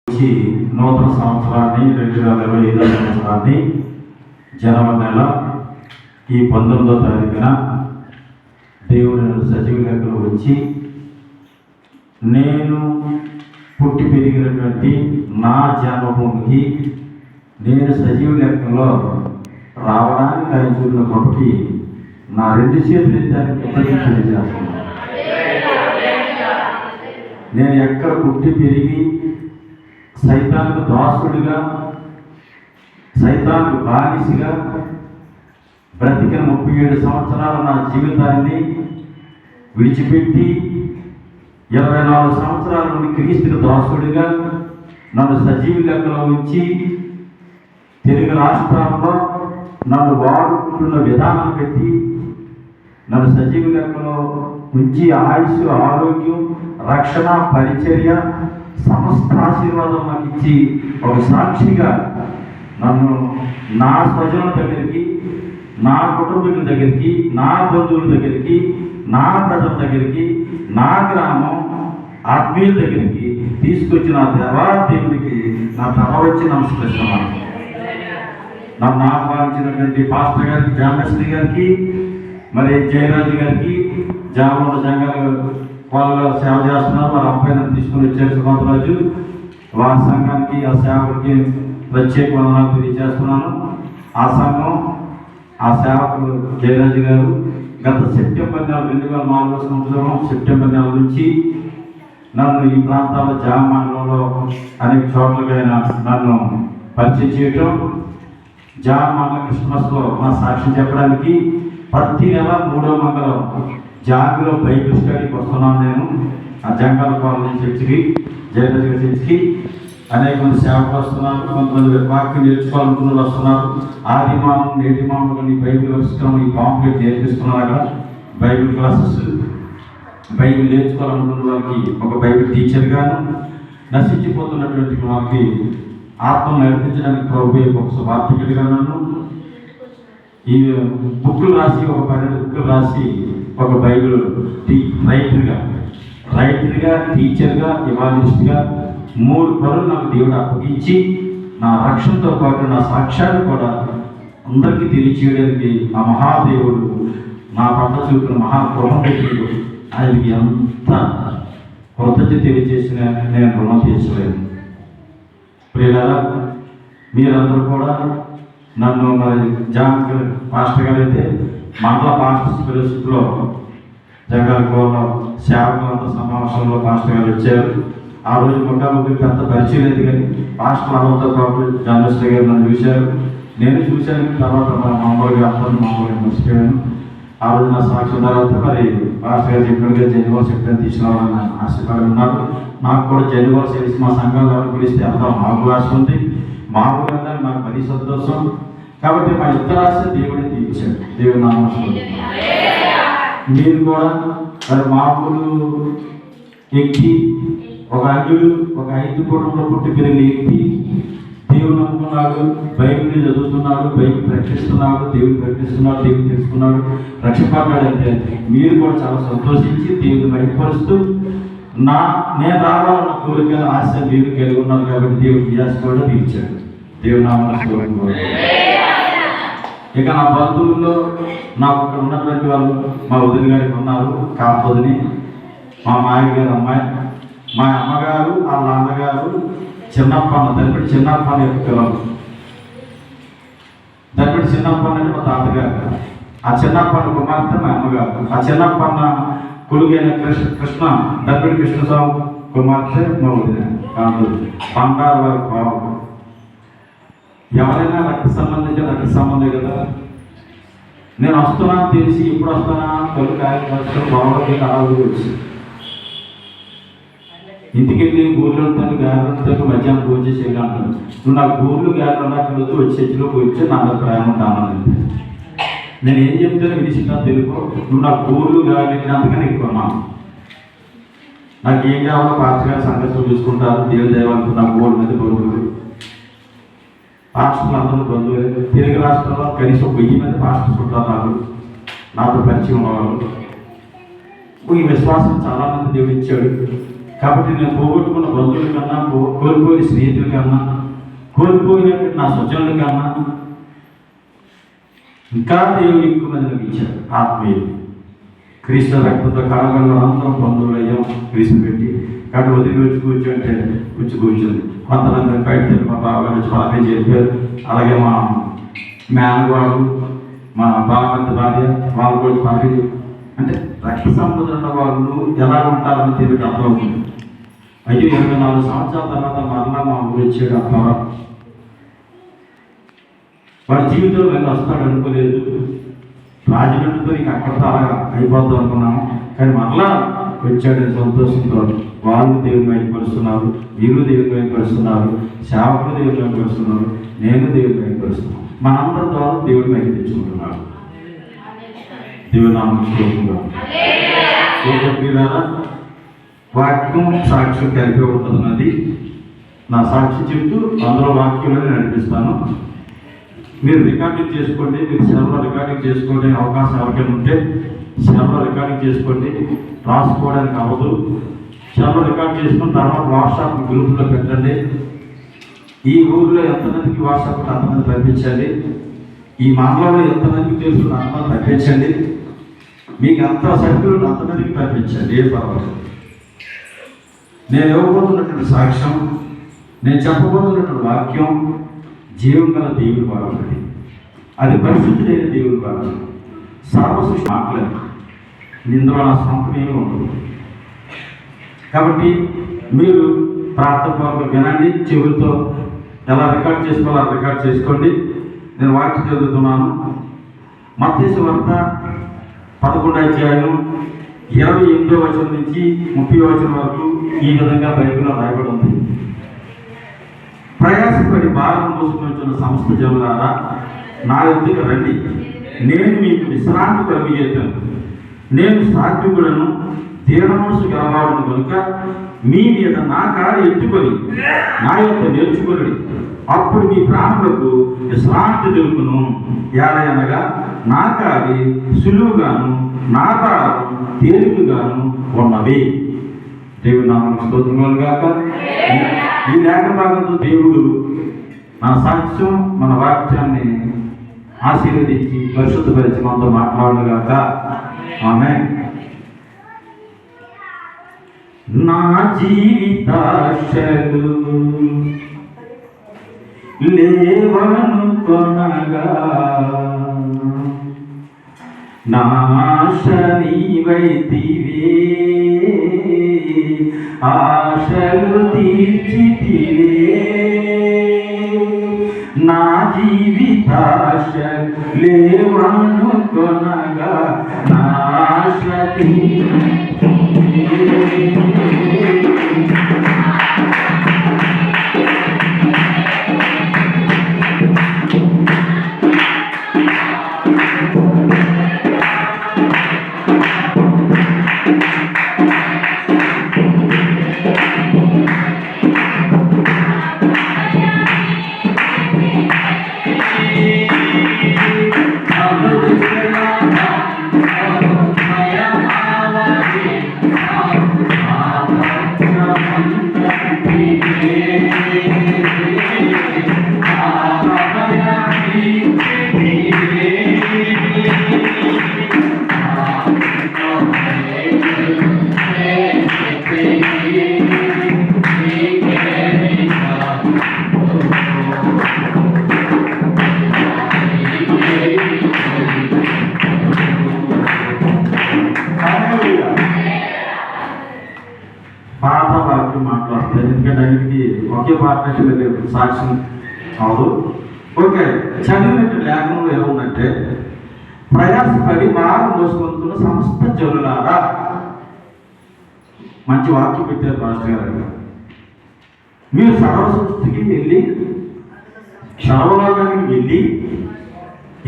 వచ్చి నూతన సంవత్సరాన్ని 2025 సంవత్సరాన్ని జనవరి నెల ఈ 19వ తారీఖున దేవుడు సజీవ లెక్కలో వచ్చి నేను పుట్టి పెరిగినటువంటి నా జన్మభూమికి నేను సజీవ లెక్కలో రావడానికి ఆయన చూపిన గొప్పకి నా 2 చేతులు ఎత్తానికి తెలియజేస్తున్నాను. నేను ఎక్కడ పుట్టి పెరిగి సైతానికి దాసుడిగా సైతానికి బానిసగా బ్రతికిన 37 సంవత్సరాల నా జీవితాన్ని విడిచిపెట్టి 24 సంవత్సరాల నుండి క్రీస్తుకి దాసుడిగా నన్ను సజీవ లెక్కలో ఉంచి తెలుగు రాష్ట్రాల్లో నన్ను వాడుకుంటున్న విధానం పెట్టి నన్ను సజీవ లెక్కలో ఉంచి ఆయుష్, ఆరోగ్యం, రక్షణ, పరిచర్య, సమస్త ఆశీర్వాదం నాకు ఇచ్చి ఒక సాక్షిగా నన్ను నా స్వజనుల దగ్గరికి, నా కుటుంబీకుల దగ్గరికి, నా బంధువుల దగ్గరికి, నా ప్రజల దగ్గరికి, నా గ్రామం ఆత్మీయుల దగ్గరికి తీసుకొచ్చిన దేవుడికి నా తల వచ్చి నమస్కరిస్తున్నాను. నన్ను ఆహ్వానించినటువంటి పాస్టర్ గారికి, జామశ్రీ గారికి, మరి జయరాజు గారికి, జామల జంగాల వాళ్ళు సేవ చేస్తున్నారు. వారి అబ్బాయి నన్ను తీసుకుని వచ్చారు సుమంతరాజు. వారి సంఘానికి, ఆ సేవకుడికి ప్రత్యేక వందనాలు తెలియజేస్తున్నాను. ఆ సంఘం, ఆ సేవకుడు జయరాజు గారు గత సెప్టెంబర్ నెల 2004 సంవత్సరం సెప్టెంబర్ నెల నుంచి నన్ను ఈ ప్రాంతాల్లో జామ మండలంలో అనేక చోట్లగా నన్ను పరిచయం చేయటం, జామ మండల క్రిస్మస్లో మా సాక్ష్యం చెప్పడానికి ప్రతి నెల 3వ మంగళవారం జాగ్లో బైబిల్ స్టడీకి వస్తున్నాను. నేను ఆ జంగాల కాలనీ చర్చికి, జయరాజు గారి చర్చికి అనేక మంది సేవకు వస్తున్నారు. కొంతమంది వాక్యం నేర్చుకోవాలనుకున్న వాళ్ళు వస్తున్నారు. ఆది మామం, నేటి మామం కానీ బైబిల్ పుస్తకం ఈ పాంప్లెట్ నేర్పిస్తున్నారు. అక్కడ బైబిల్ క్లాసెస్, బైబిల్ నేర్చుకోవాలనుకున్న వాళ్ళకి ఒక బైబిల్ టీచర్గాను, నశించిపోతున్నటువంటి వాళ్ళకి ఆత్మను నడిపించడానికి ప్రభు ఒక సువార్థికుడిగా నన్ను ఈ బుక్కులు రాసి ఒక 12 బుక్కులు రాసి ఒక బైబిల్ రైటర్గా, టీచర్గా, ఎవాంజలిస్ట్గా 3 పనులు నాకు దేవుడు అప్పగించి నా రక్షణతో పాటు నా సాక్ష్యాన్ని కూడా అందరికీ తెలియచేయడానికి ఆ మహాదేవుడు నా పట్ల చూపిన మహాకృపణుడు ఆయనకి ఎంత కృతజ్ఞత తెలియజేసిన నేను రుణం తీర్చలేదు. ప్రియులారా, మీరందరూ కూడా నన్ను మరి జాంగల్ పాస్టర్ గారు అయితే మండల పాస్టర్స్ ఫెలోషిప్లో జంగాలకోలో సేవకులంతా సమావేశంలో పాస్టర్ గారు వచ్చారు. ఆ రోజు ముఖాముఖి పెద్ద పరిచయం లేదు, కానీ పాస్టర్ అవ్వడంతో పాటు జర్నలిస్ట్ గారు నన్ను చూశారు. నేను చూశాను. తర్వాత మామూలుగా మర్చిపోయాను. ఆ రోజు నా సాక్షి తర్వాత మరి పాస్టర్ గారు చెప్పినట్టుగా జనవరి సెప్టెంబర్ తీసుకురావాలని ఆశపడి ఉన్నారు. నాకు కూడా జనవరి తెలిసి మా సంఘాలు ఎవరు పిలిస్తే అంతా మాకు ఆశ ఉంది. మాకు వెళ్ళాలి, నాకు మరీ సంతోషం. కాబట్టి మా ఇద్దరు ఆశ దేవుడే తీర్చాడు. దేవుడు నామస్తం. మీరు కూడా మరి మామూలు ఎక్కి ఒక అన్యుడు, ఒక 5 కుటుంబంలో పుట్టి పెరిగిన వ్యక్తి దేవుడు నమ్ముకున్నాడు, బైబిల్ చదువుతున్నాడు, బైబిల్ ప్రకటిస్తున్నాడు, దేవుడు ప్రకటిస్తున్నాడు, దేవుడు తెలుసుకున్నాడు, రక్షపడ్డాడంటే మీరు కూడా చాలా సంతోషించి దేవుడిని బయటపరుస్తూ నేను రావాలన్న కోరిక, ఆశ మీరు కలిగి ఉన్నారు. కాబట్టి దేవుడు వ్యాస కూడా తీర్చాడు. దేవుడు నామస్తం. ఇక నా బంధువుల్లో నాకు ఇక్కడ ఉన్నటువంటి వాళ్ళు మా వదిన గారికి ఉన్నారు, కాకపోతే మా మాయ గారు అమ్మాయి, మా అమ్మగారు, ఆ నాన్నగారు చిన్నప్పన్న దరిపడి చిన్నప్పన్న యొక్క పిల్లలు. దరిపడి చిన్నప్పన్న అంటే మా తాతగారు, ఆ చిన్నప్పన్న కుమార్తె మా అమ్మగారు, ఆ చిన్నప్పన్న కొడుకైన కృష్ణ దరిపడి కృష్ణస్వామి కుమార్తె మా వదిన బంగారు వారి కోపం. ఎవరైనా రక్త సంబంధం కదా. నేను వస్తున్నా తెలిసి ఇప్పుడు వస్తానా తొలి కార్యక్రమం బాగుంది ఆరోగ్యం వచ్చి ఇంటికెళ్ళి గూర్లు గారెలతో మధ్యాహ్నం పూజ చేయాలంటాను. నువ్వు నాకు గూర్లు గారెలు నాకు వచ్చి చర్చిలో వచ్చి నా దగ్గర ప్రయాణం ఉంటాను. నేను ఏం చెప్తానో వినిసినా తెలుగు. నువ్వు నాకు గూర్లు గారెలంతకనే ఎక్కువ. నాకు ఏం కావాలో పాస్టర్ గారు సంఘర్షణ చూసుకుంటారు. దేవుడు దేవాలనుకున్న నాకు గోల్డ్ మీద బరువులు పాస్టర్లు అందరూ బంధువులు. తెలుగు రాష్ట్రంలో కనీసం 1000 మంది పాస్టర్స్ ఉంటారు నాతో పరిచయం వాళ్ళు. ఈ విశ్వాసం చాలామంది దేవుడు ఇచ్చాడు. కాబట్టి నేను పోగొట్టుకున్న బంధువుల కన్నా, కోల్పోయిన స్నేహితుల కన్నా, కోల్పోయినటువంటి నా స్వజనుల కన్నా ఇంకా దేవుడు ఎక్కువ మంది నాకు ఇచ్చాడు. ఆత్మీయులు క్రీస్తు రక్తంతో కళగల్లో అందరం బంధువులు అయ్యాం క్రీస్తు పెట్టి. కాబట్టి వదిలి వచ్చి కూర్చోంటే కూర్చుంది. కొంతమంది బయట మా బావగారు వచ్చి పాపే చెప్పారు. అలాగే మా మేనగాడు, మా బావగారి భార్య వాళ్ళు కూడా పాపే అంటే రక్త సంబంధులు వాళ్ళు ఎలా ఉంటారని తెలియదు అర్థమవుతుంది. అయితే 24 సంవత్సరాల తర్వాత మరలా మా ఊరు వచ్చాడు అక్కడ. వాడి జీవితంలో వెళ్ళి వస్తాడు అనుకోలేదు. రాజమండ్రితో నీకు అక్కడితో అలా అయిపోద్దాం అనుకున్నాము. కానీ మరలా వచ్చాడని సంతోషంతో వాళ్ళు దేవుని బయటపరుస్తున్నారు, వీరు దేవుని బయటపరుస్తున్నారు, సేవకులు దేవుని బయటపరుస్తున్నారు, నేను దేవుని బయటపరుస్తున్నాను. మనందరి ద్వారా దేవుని బయట తెచ్చుకుంటున్నాడు. దేవుని నామం వాక్యం సాక్ష్యం కలిపి ఉంటున్నది. నా సాక్షి చెప్తూ అందులో వాక్యాలను నడిపిస్తాను. మీరు రికార్డింగ్ చేసుకోండి. మీరు సెల్లో రికార్డింగ్ చేసుకోండి. అవకాశం ఎవరికైనా ఉంటే సెల్లో రికార్డింగ్ చేసుకోండి. రాసుకోవడానికి అవ్వదు. సెల్లో రికార్డ్ చేసుకున్న తర్వాత వాట్సాప్ గ్రూప్లో పెట్టండి. ఈ ఊరిలో ఎంతమందికి వాట్సాప్ అంతమంది పంపించండి. ఈ మండలంలో ఎంతమందికి తెలుసు అంతమంది పంపించండి. మీకు ఎంత సభ్యులు అంతమందికి పంపించండి. ఏ పర్వాలేదు. నేను ఇవ్వబోతున్నటువంటి సాక్ష్యం, నేను చెప్పబోతున్నటువంటి వాక్యం జీవం గల దేవుడి వాక్యం. అది పరిశుద్ధుడైన దేవుడి వాక్యం. సర్వసృష్టి మాట్లాడు. ఇందులో నా సొంతం ఏమీ ఉండదు. కాబట్టి మీరు ప్రార్థన వినండి. చెవులతో ఎలా రికార్డ్ చేసుకోవాలో అలా రికార్డ్ చేసుకోండి. నేను వాక్యం చదువుతున్నాను. మత్తయి సువార్త 11వ అధ్యాయం 28వ వచనం నుంచి 30వ వచనం వరకు ఈ విధంగా బైబిల్లో రాయబడి ఉంది. ప్రయాసపడి భారం మోసుకొని వచ్చిన సమస్త జనులారా నా యొద్దకు రండి, నేను మీకు విశ్రాంతి కలిగజేస్తాను. నేను సాత్వికుడను, దీన మనసు గలవాడును కనుక మీ మీద నా కారు ఎత్తుకొని నా యొక్క నేర్చుకొని అప్పుడు మీ ప్రాణులకు విశ్రాంతి దొరుకును. ఏలయనగా నా కాడి సులువుగాను నా భారం తేలికగాను ఉన్నవి. దేవుని నామమునకు స్తోత్రములు గాక. ఈ లేఖ భాగంతో దేవుడు మన సాక్ష్యం, మన వాక్యాన్ని ఆశీర్వదించి పరిశుద్ధపరిచి మనతో మాట్లాడుగాక. ఆమేన్. నా జీవితాశలు లేవను కొనగా నాశ నీవైతివే, ఆశలు తీర్చితివే. నా జీవితాశ లేవను కొనగా నాశ పాత వాక్యం మాట్లాడుతుంది. ఎందుకంటే అన్నిటికీ ఒకే పార్ట్నర్షిప్ సాక్ష్యం అవదు. ఓకే, చదివినట్టు లేఖనంలో ఏముందంటే ప్రయాసపడి భారం మోసుకుంటున్న సమస్త జనులారా. మంచి వాక్యం పెట్టారు పాస్టర్ గారు. మీరు సర్వసృష్టికి వెళ్ళి సర్వలోకానికి వెళ్ళి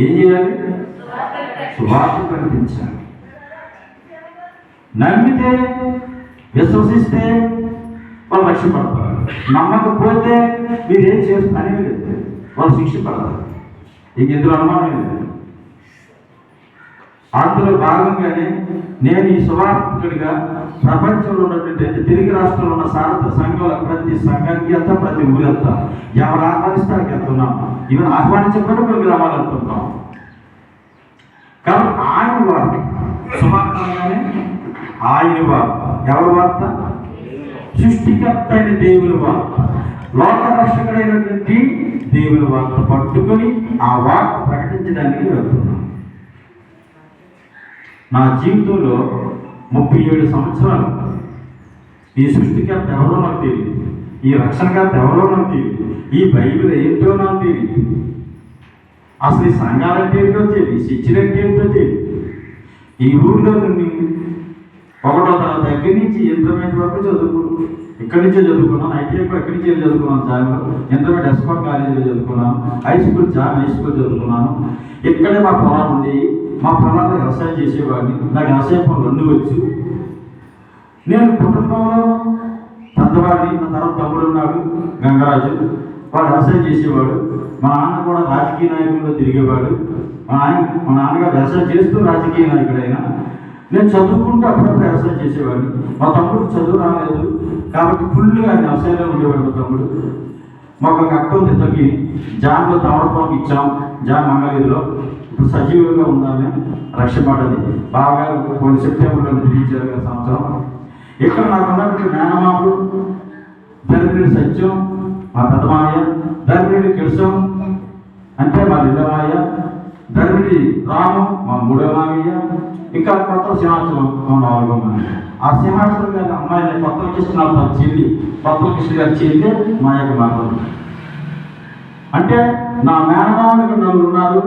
ఏం చేయాలి? సువార్త ప్రకటించాలి. నమ్మితే విశ్వసిస్తే వాళ్ళు రక్షపడతారు. నమ్మకపోతే మీరేం చేస్తానే లేదు, వాళ్ళు శిక్ష పడతారు. ఇంకెందుకు అనుమానం లేదు. అందులో భాగంగానే నేను ఈ సువార్తికుడిగా ప్రపంచంలో ఉన్నటువంటి తెలుగు రాష్ట్రంలో ఉన్న సారథ సంఘాల ప్రతి సంఘానికి వెళ్తా, ప్రతి ఊరు వెళ్తా, ఎవరు ఆహ్వానిస్తానికి వెళ్తున్నాం, ఈవెన్ ఆహ్వానించకుండా కొన్ని గ్రామాలు వెళ్తున్నాం. కాబట్టి ఆయన వార్త సువార్తగానే ఆయన వార్త, ఎవరి వార్త? సృష్టికర్త అయిన దేవుని వార్త, లోక రక్షకుడైనటువంటి దేవుని వార్త పట్టుకొని ఆ వార్త ప్రకటించడానికి వెళ్తున్నాం. నా జీవితంలో 37 సంవత్సరాలు ఈ సృష్టికర్త ఎవరో నాకు తెలియదు, ఈ రక్షణకర్త ఎవరో నాకు తెలియదు, ఈ బైబిల్ ఏంటో నాకు తెలియదు, అసలు ఈ సంఘాలంటే ఏంటో తెలియదు, శిక్షలంటే ఏంటో తెలియదు. ఈ ఊరిలో నుండి 1వ తరగతి దగ్గర నుంచి ఇంటర్మీడియట్ వరకు ఇక్కడి నుంచే చదువుకున్నాను. ఐటీఐ ఎక్కడి నుంచి చదువుకున్నాను, జాబ్లో ఇంటర్మీడియట్ ఎస్కాట్ కాలేజీలో చదువుకున్నాను, హై స్కూల్ చదువుకున్నాను. ఇక్కడే మా పొలాలు ఉంది, మా పొలాల్లో వ్యవసాయం చేసేవాడిని. నాకు వ్యవసాయ పనులు అన్నీ వచ్చు. నేను కుటుంబంలో పెద్దవాడిని. నా తర్వాత తమ్ముడు ఉన్నాడు గంగరాజు, వాడు వ్యవసాయం చేసేవాడు. మా నాన్న కూడా రాజకీయ నాయకుల్లో తిరిగేవాడు. మా నాన్నగారు వ్యవసాయం చేస్తూ రాజకీయ నాయకుడైనా. నేను చదువుకుంటూ అప్పుడప్పుడు వ్యవసాయం చేసేవాడిని. మా తమ్ముడు చదువు రాలేదు కాబట్టి ఫుల్గా వ్యవసాయంలో ఉండేవాడు మా తమ్ముడు. మాకు ఒక అక్క ఉంది తగ్గి, జాన్లో తమలపాకు ఇచ్చాం, జాన్ మంగళగిరిలో. ఇప్పుడు సజీవంగా ఉందామే, రక్షపడ్డది. బాగా కొన్ని సెప్టెంబర్లో నిర్మించారు కదా సంవత్సరం. ఇక్కడ నాకు ఉన్నటువంటి మేనమాములు ధర్మిడి సత్యం మా పెద్దమామయ్య, ధర్మిడి కిరసం అంటే మా రెండమామయ్య, ధర్మిడి రాము మా మూడో మామయ్య, ఇంకా కొత్త సింహాచలం మా 4వ మామయ్య. ఆ సింహాచలం గారి అమ్మాయిని కొత్త కృష్ణ చెల్లి, కొత్త కృష్ణ గారి చెల్లి మా యొక్క మామూలు. అంటే నా మేనమామలకు 4 ఉన్నారు,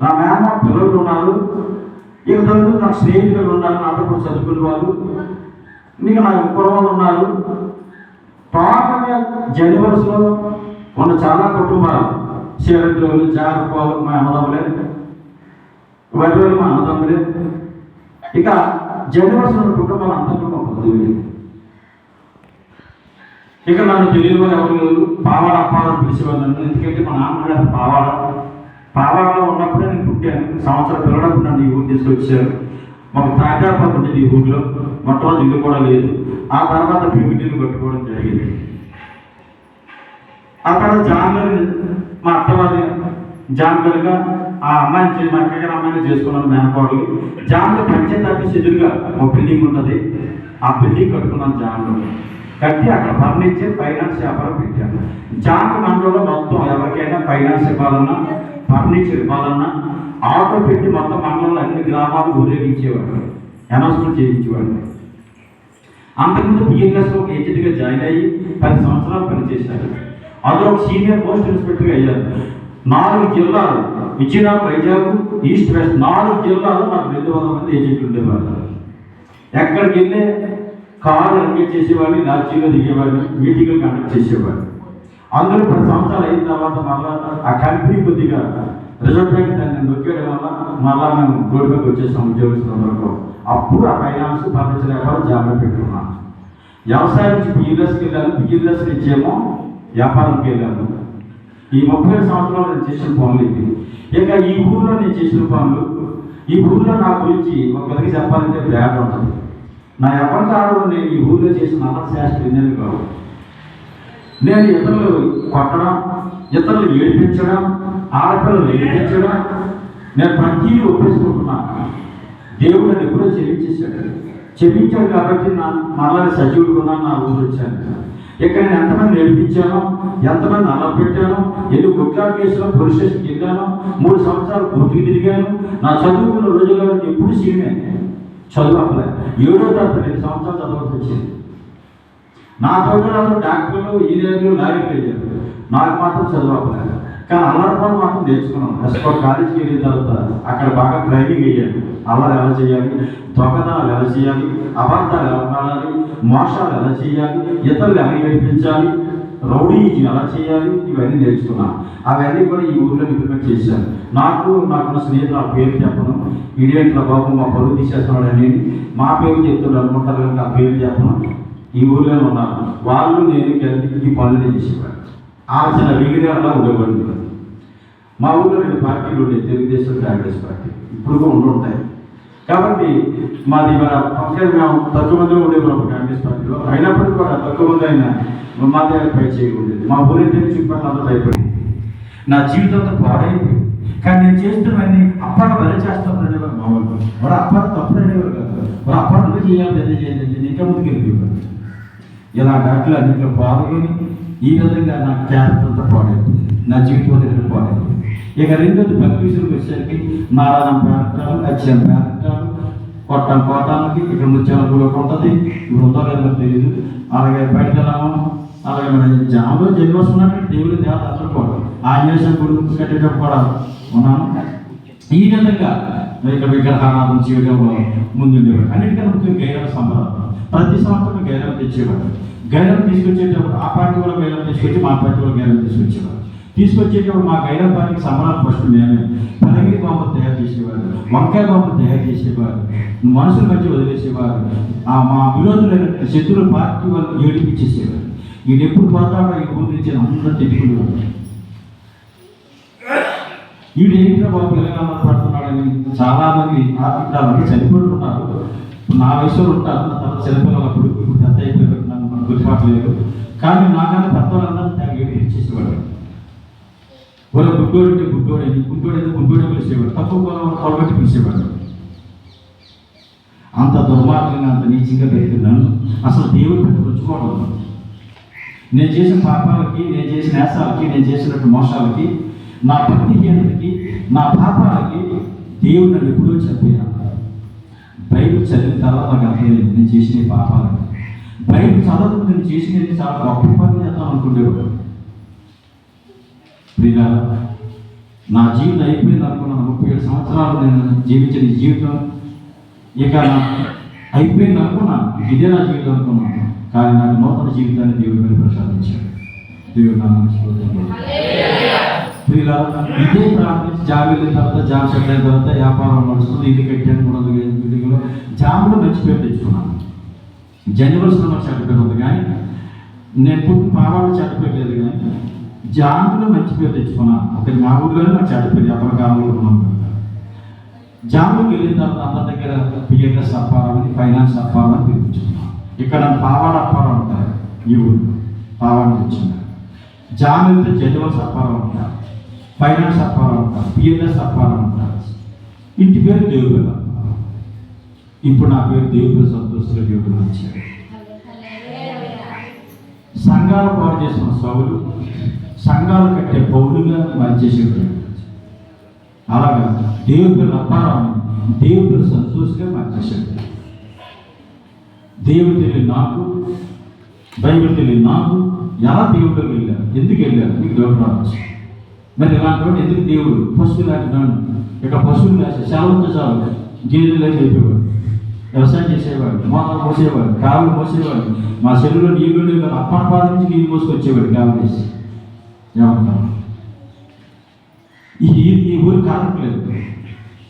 నా మేనమామ పిల్లలు ఉన్నారు, ఇక తల్లి నా స్నేహితులు ఉన్నారు, నాతో కూడా చదువుకునే వాళ్ళు, ఇంకా నాకు కుటుంబాలు ఉన్నారు. టోటల్గా జనవరిలో ఉన్న చాలా కుటుంబాలు, శివరెడ్డి, జాగ్రత్తలు మా అన్నదమ్ములే, వడ్రోలు మా అన్నదమ్ములే. ఇక జనవరిలో ఉన్న కుటుంబాలు అందరికీ మా బంధువులే. ఇక నన్ను తెలియని వాళ్ళు ఎవరు లేదు. పావాడ అప్పాలని పిలిచేవాళ్ళు నన్ను. ఎందుకంటే మా నాన్నగారు పావాడలో ఉన్నప్పుడే నేను పుట్టాను. సంవత్సరం పిల్లడప్పుడు నన్ను ఈ ఊరు తీసుకొచ్చారు. మాకు తాటాపల్లి ఉండేది ఈ ఊళ్ళో. మొట్టమొదటి ఇల్లు కూడా లేదు. ఆ తర్వాత పెంకుటిల్లు కట్టుకోవడం జరిగింది. ఆ తర్వాత జాన్గల్ మా అత్తవారి జాన్గల్గా ఆ అమ్మాయిని, మా అక్కగారి అమ్మాయిని చేసుకున్నాను మేనకోడలు. జాన్లో పంచాయతీ ఆఫీస్ ఎదురుగా ఒక బిల్డింగ్ ఉంటుంది. ఆ బిల్డింగ్ కట్టుకున్నాను జాన్లో. కట్టి అక్కడ ఫర్నిచర్ ఫైనాన్స్ వ్యాపారం పెట్టాను. జాన్ మండలంలో మొత్తం ఎవరికైనా ఫైనాన్స్ ఇవ్వాలన్నా, ఫర్నిచర్ ఇవ్వాలన్నా ఆటో పెట్టి మొత్తం మండలంలో అన్ని గ్రామాలు ఊరేగించేవాడు, అనౌన్స్మెంట్ చేయించేవాడు. అంతకుముందు బిఎల్ఎస్ ఒక ఏజెంట్గా జాయిన్ అయ్యి 10 సంవత్సరాలు పనిచేశారు. అందులో ఒక సీనియర్ పోస్ట్ ఇన్స్పెక్టర్గా అయ్యారు. 4 జిల్లాలు, విజయనగరం, వైజాగ్, ఈస్ట్ వెస్ట్ 4 జిల్లాలో నాకు 200 మంది ఏజెంట్లు ఉండేవాళ్ళు. ఎక్కడికి వెళ్ళే కారు ఎంగేజ్ చేసేవాడిని, లాడ్జీలో దిగేవాడిని, మీటింగ్లు కండక్ట్ చేసేవాడిని. అందులో 10 సంవత్సరాలు అయిన తర్వాత మళ్ళా ఆ కంపెనీ కొద్దిగా రిజర్వ్ బ్యాంక్ దాన్ని నొక్కేయడం వల్ల మళ్ళా మేము రోడ్డు మీద వచ్చేసాం ఉద్యోగస్తులందరూ. అప్పుడు ఆ ఫైనాన్స్ ఫర్నిచర్ వ్యాపారం జాబ్లో పెట్టుకున్నాను. వ్యవసాయం నుంచి బిజినెస్కి వెళ్ళాను, బిజినెస్ నుంచేమో వ్యాపారంకి వెళ్ళాను. ఈ 37 సంవత్సరాలు నేను చేసిన పనులు ఇది. ఇక ఈ ఊళ్ళో నేను చేసిన పనులు, ఈ ఊళ్ళో నా గురించి ఒక గదికి చెప్పాలంటే బ్యాడ్ ఉంటుంది. నా ఎవరి కాలంలో నేను ఈ ఊళ్ళో చేసిన అలశాస్త్రి ఎన్నెలు కావు. నేను ఇతరులు కొట్టడం, ఇతరులు ఏడిపించడం, ఆడపిల్లలు ఏడిపించడం, నేను ప్రతిదీ ఒప్పేసుకుంటున్నాను. దేవుడు నన్ను ఎప్పుడో చెప్పించాడు కాబట్టి మళ్ళీ సజీవుడు ఉన్నాను, నా ఊరు వచ్చాను. ఇక్కడ నేను ఎంతమంది నేర్పించానో, ఎంతమంది అలా పెట్టానో, ఎన్ని గుట్లాట్ కేసులో పోలీస్ స్టేషన్కి వెళ్ళాను, 3 సంవత్సరాలు కోర్టుకి తిరిగాను. నా చదువుకున్న రోజుల్లో ఎప్పుడు సీమే చదువు అప్పులే. 7వ తరగతి 2 సంవత్సరాలు చదవాల్సి వచ్చింది. నా తోటలో డాక్టర్లు, ఇంజనీర్లు, లారీలు అయ్యారు. నాకు మాత్రం చదువు అప్పలేదు. కానీ అల్లరిపాలు మాత్రం నేర్చుకున్నాను. ఎస్కోట్ కాలేజీకి వెళ్ళిన తర్వాత అక్కడ బాగా ట్రైనింగ్ అయ్యాను. అల్లరి ఎలా చేయాలి, దొంగతనాలు ఎలా చేయాలి, అబద్ధాలు ఎలా ఆడాలి, మోసాలు ఎలా చేయాలి, ఇతరులు ఎలా ఏడిపించాలి, రౌడీజం ఎలా చేయాలి, ఇవన్నీ నేర్చుకున్నాను. అవన్నీ కూడా ఈ ఊళ్ళో ఇంప్లిమెంట్ చేశాను. నాకున్న స్నేహితులు ఆ పేరు చెప్పను, ఇడియంట్ల బాబు మా పరువు తీసేస్తున్నాడు అని మా పేరు చెప్తున్నాడు అనుకుంటారు కనుక ఆ పేరు చెప్పను. ఈ ఊళ్ళోనే ఉన్నారు. వాళ్ళు నేను కలిపి ఈ పనులు చేసేవాడు. ఆలోచన లీగల్గా ఉండేవాడు. మా ఊళ్ళో 2 పార్టీలు ఉండేవి, తెలుగుదేశం, కాంగ్రెస్ పార్టీ. ఇప్పుడు కూడా ఉంటాయి. కాబట్టి మాది మేము తక్కువ మందిలో ఉండేవాళ్ళం కాంగ్రెస్ పార్టీలో. అయినప్పటికీ కూడా తక్కువ మంది అయినా మా దగ్గర పై చేయకూడదు. మా ఊరింటి చుట్టుపక్కల అందరూ భయపడి నా జీవితంతో పాడైపోయింది. కానీ నేను చేస్తున్నవన్నీ అప్పాడ వరి చేస్తాను అనేవారు మా వాళ్ళు. వాడు అప్పాడ తప్పుడు అనేవారు కాదు. వాడు అప్పాడలో చేయాలి, అదే చేయాలి, ఇంకా ముందుకు వెళ్ళిపోయారు. ఇలా దాంట్లో అన్నింటిలో పాల్గొని ఈ విధంగా నా క్యారెక్టర్ అంతా పాడైపోయింది, నా జీవితం దగ్గర పాడైపోయింది. ఇక రెండోది భక్తి విషయంకి వచ్చేసరికి నారాయణ పేరటాలు, అచ్చం పేరటాలు, కోటానికి ఇక్కడ ముత్యాల కూడా ఉంటుంది. ఇప్పుడు ఉందో లేదో తెలియదు. అలాగే బయటకు వెళ్ళాము. అలాగే మన జామలో జన్మస్ ఉన్నట్టు దేవుడి దేవత అందరూ కూడా ఆంజనేయ గుడి కట్టేటప్పుడు కూడా ఉన్నాను. ఈ విధంగా ఇక్కడ విగ్రహారాధన చేయడంలో ముందుండేవాడు. అన్నిటికన్నా ముఖ్యంగా గైరవ సంబరాలు. ప్రతి సంవత్సరం గైరవ తెచ్చేవాడు. గైరవ తీసుకొచ్చేటప్పుడు ఆ పార్టీ వాళ్ళు గైరవ తీసుకొచ్చి మా పార్టీ వాళ్ళు గైరవ తీసుకొచ్చేవాడు. తీసుకొచ్చేటప్పుడు మా గైరవ పార్టీకి సంబరాలు ఫస్ట్ మేమే పలగిరి బాంబులు తయారు చేసేవారు, వంకాయ బాంబులు తయారు చేసేవారు, మనుషుల మధ్య వదిలేసేవారు. మా విరోధులైన శత్రువుల పార్టీ వాళ్ళు ఏడిపించేసేవారు. వీడు ఎప్పుడు పోతాడో ఈ ఊరి నుంచి అందరూ తిట్టుకునేవాడు. వీడు ఏంటో బాబు పిల్లలు పడుతున్నాడని చాలా మంది ఆత్మీయులు చనిపోతున్నారు. నా వయసులో ఉంటారు, నా తర్వాత చనిపోయినప్పుడు ఇప్పుడు పెద్ద అయిపోయినట్టు మనం గుర్తుపట్టలేదు. కానీ నాకన్నా పెద్ద వాళ్ళందరూ తెగ ఏడిపించేసేవాడు. వాళ్ళ గుడ్డోడు అంటే గుడ్డోడని, గుడ్డోడే పిలిచేవాడు, తక్కువ కొలబట్టి పిలిచేవాడు. అంత దుర్మార్గంగా, అంత నీచంగా పెరిగిన నన్ను అసలు దేవుడు పెట్టి రుచుకోవడం. నేను చేసిన పాపాలకి, నేను చేసిన నేసాలకి, నేను చేసినట్టు మోసాలకి, నా భక్తిహీనతకి, నా పాపాలకి దేవుడు నన్ను ఎప్పుడో చెప్పాను. బైబిల్ చదివిన తర్వాత నాకు అర్థమైంది నేను చేసిన పాపాలకి. బైబిల్ చదవడం నేను చేసినది చాలా గొప్ప పని చేద్దాం అనుకునేవాడు. ప్రియుల నా జీవితం అయిపోయింది అనుకున్నాను. 37 సంవత్సరాలు నేను జీవించిన జీవితం ఇక అయిపోయింది అనుకున్నాను. ఇదే నా జీవితం అనుకున్నాను. కానీ నాకు నూతన జీవితాన్ని దేవుడి మీద ప్రసాదించాడు. దేవుడు నా ప్రియుల ఇదే ప్రార్థించి జాబ్ వెళ్ళిన తర్వాత, జాబ్ సెటిల్ అయిన తర్వాత వ్యాపారం నడుస్తుంది. ఇది కట్టాను 300 బిల్డింగ్లో జాబ్లో మంచి పేరు తెచ్చుకున్నాను. జనవల్స్లో నాకు చెడ్డపేరు ఉంది, కానీ నేను పుట్టిన పావాళ్ళు చెడ్డపేరు లేదు. కానీ జాబ్లో మంచి పేరు తెచ్చుకున్నాను. ఒకటి మా ఊళ్ళోనే నాకు చెడ్డపేరు ఎప్పటి కాలంలో ఉన్నాను. జాబ్లోకి వెళ్ళిన తర్వాత అందరి దగ్గర పిఎస్ అప్పారని, ఫైనాన్స్ అప్పారని పిలిపించుకున్నాను. ఇక్కడ పావాడ అప్పారం ఉంటారు. ఈ ఊరు పావాడ తెచ్చుకున్నారు. జాబ్ వెళ్తే జనవల్స్ అప్పారం ఉంటారు, ఫైనాన్స్ అప్పారం ఉంటారు, పిఎస్ అప్పారం ఉంటారు. ఇంటి పేరు దేవుడు. ఇప్పుడు నా పేరు దేవుడు సంతోషంగా దేవుడు వచ్చాడు. సంఘాలు పాడు చేసిన సౌలు సంఘాలు కట్టే పౌరులుగా మార్చేసేవాడు. అలాగా దేవుడి పేరు అప్పారాన్ని దేవుడి పేరు సంతోషంగా మార్చేశాడు. దేవుడు తెలియదు నాకు, బైబిల్ తెలియదు నాకు. ఎలా దేవుడిలోకి వెళ్ళారు, ఎందుకు వెళ్ళారు మీకు డౌట్ రావచ్చు. మరి ఇలాంటి వాడు ఎందుకు దేవుడు పశువులు లాంటి నాడు ఇక్కడ పశువులు వేసే సెలవుతో చాలు గేదెలు అయిపోయేవాడు, వ్యవసాయం చేసేవాడు, మోటార్ మోసేవాడు, కావులు మోసేవాడు. మా చెరువులో నీళ్ళు ఉండేవి. అప్పన పాద నుంచి నీళ్ళు మోసుకొచ్చేవాడు కావులు వేసి. ఏమంటారు ఈ ఊరు కరెంట్ లేదు.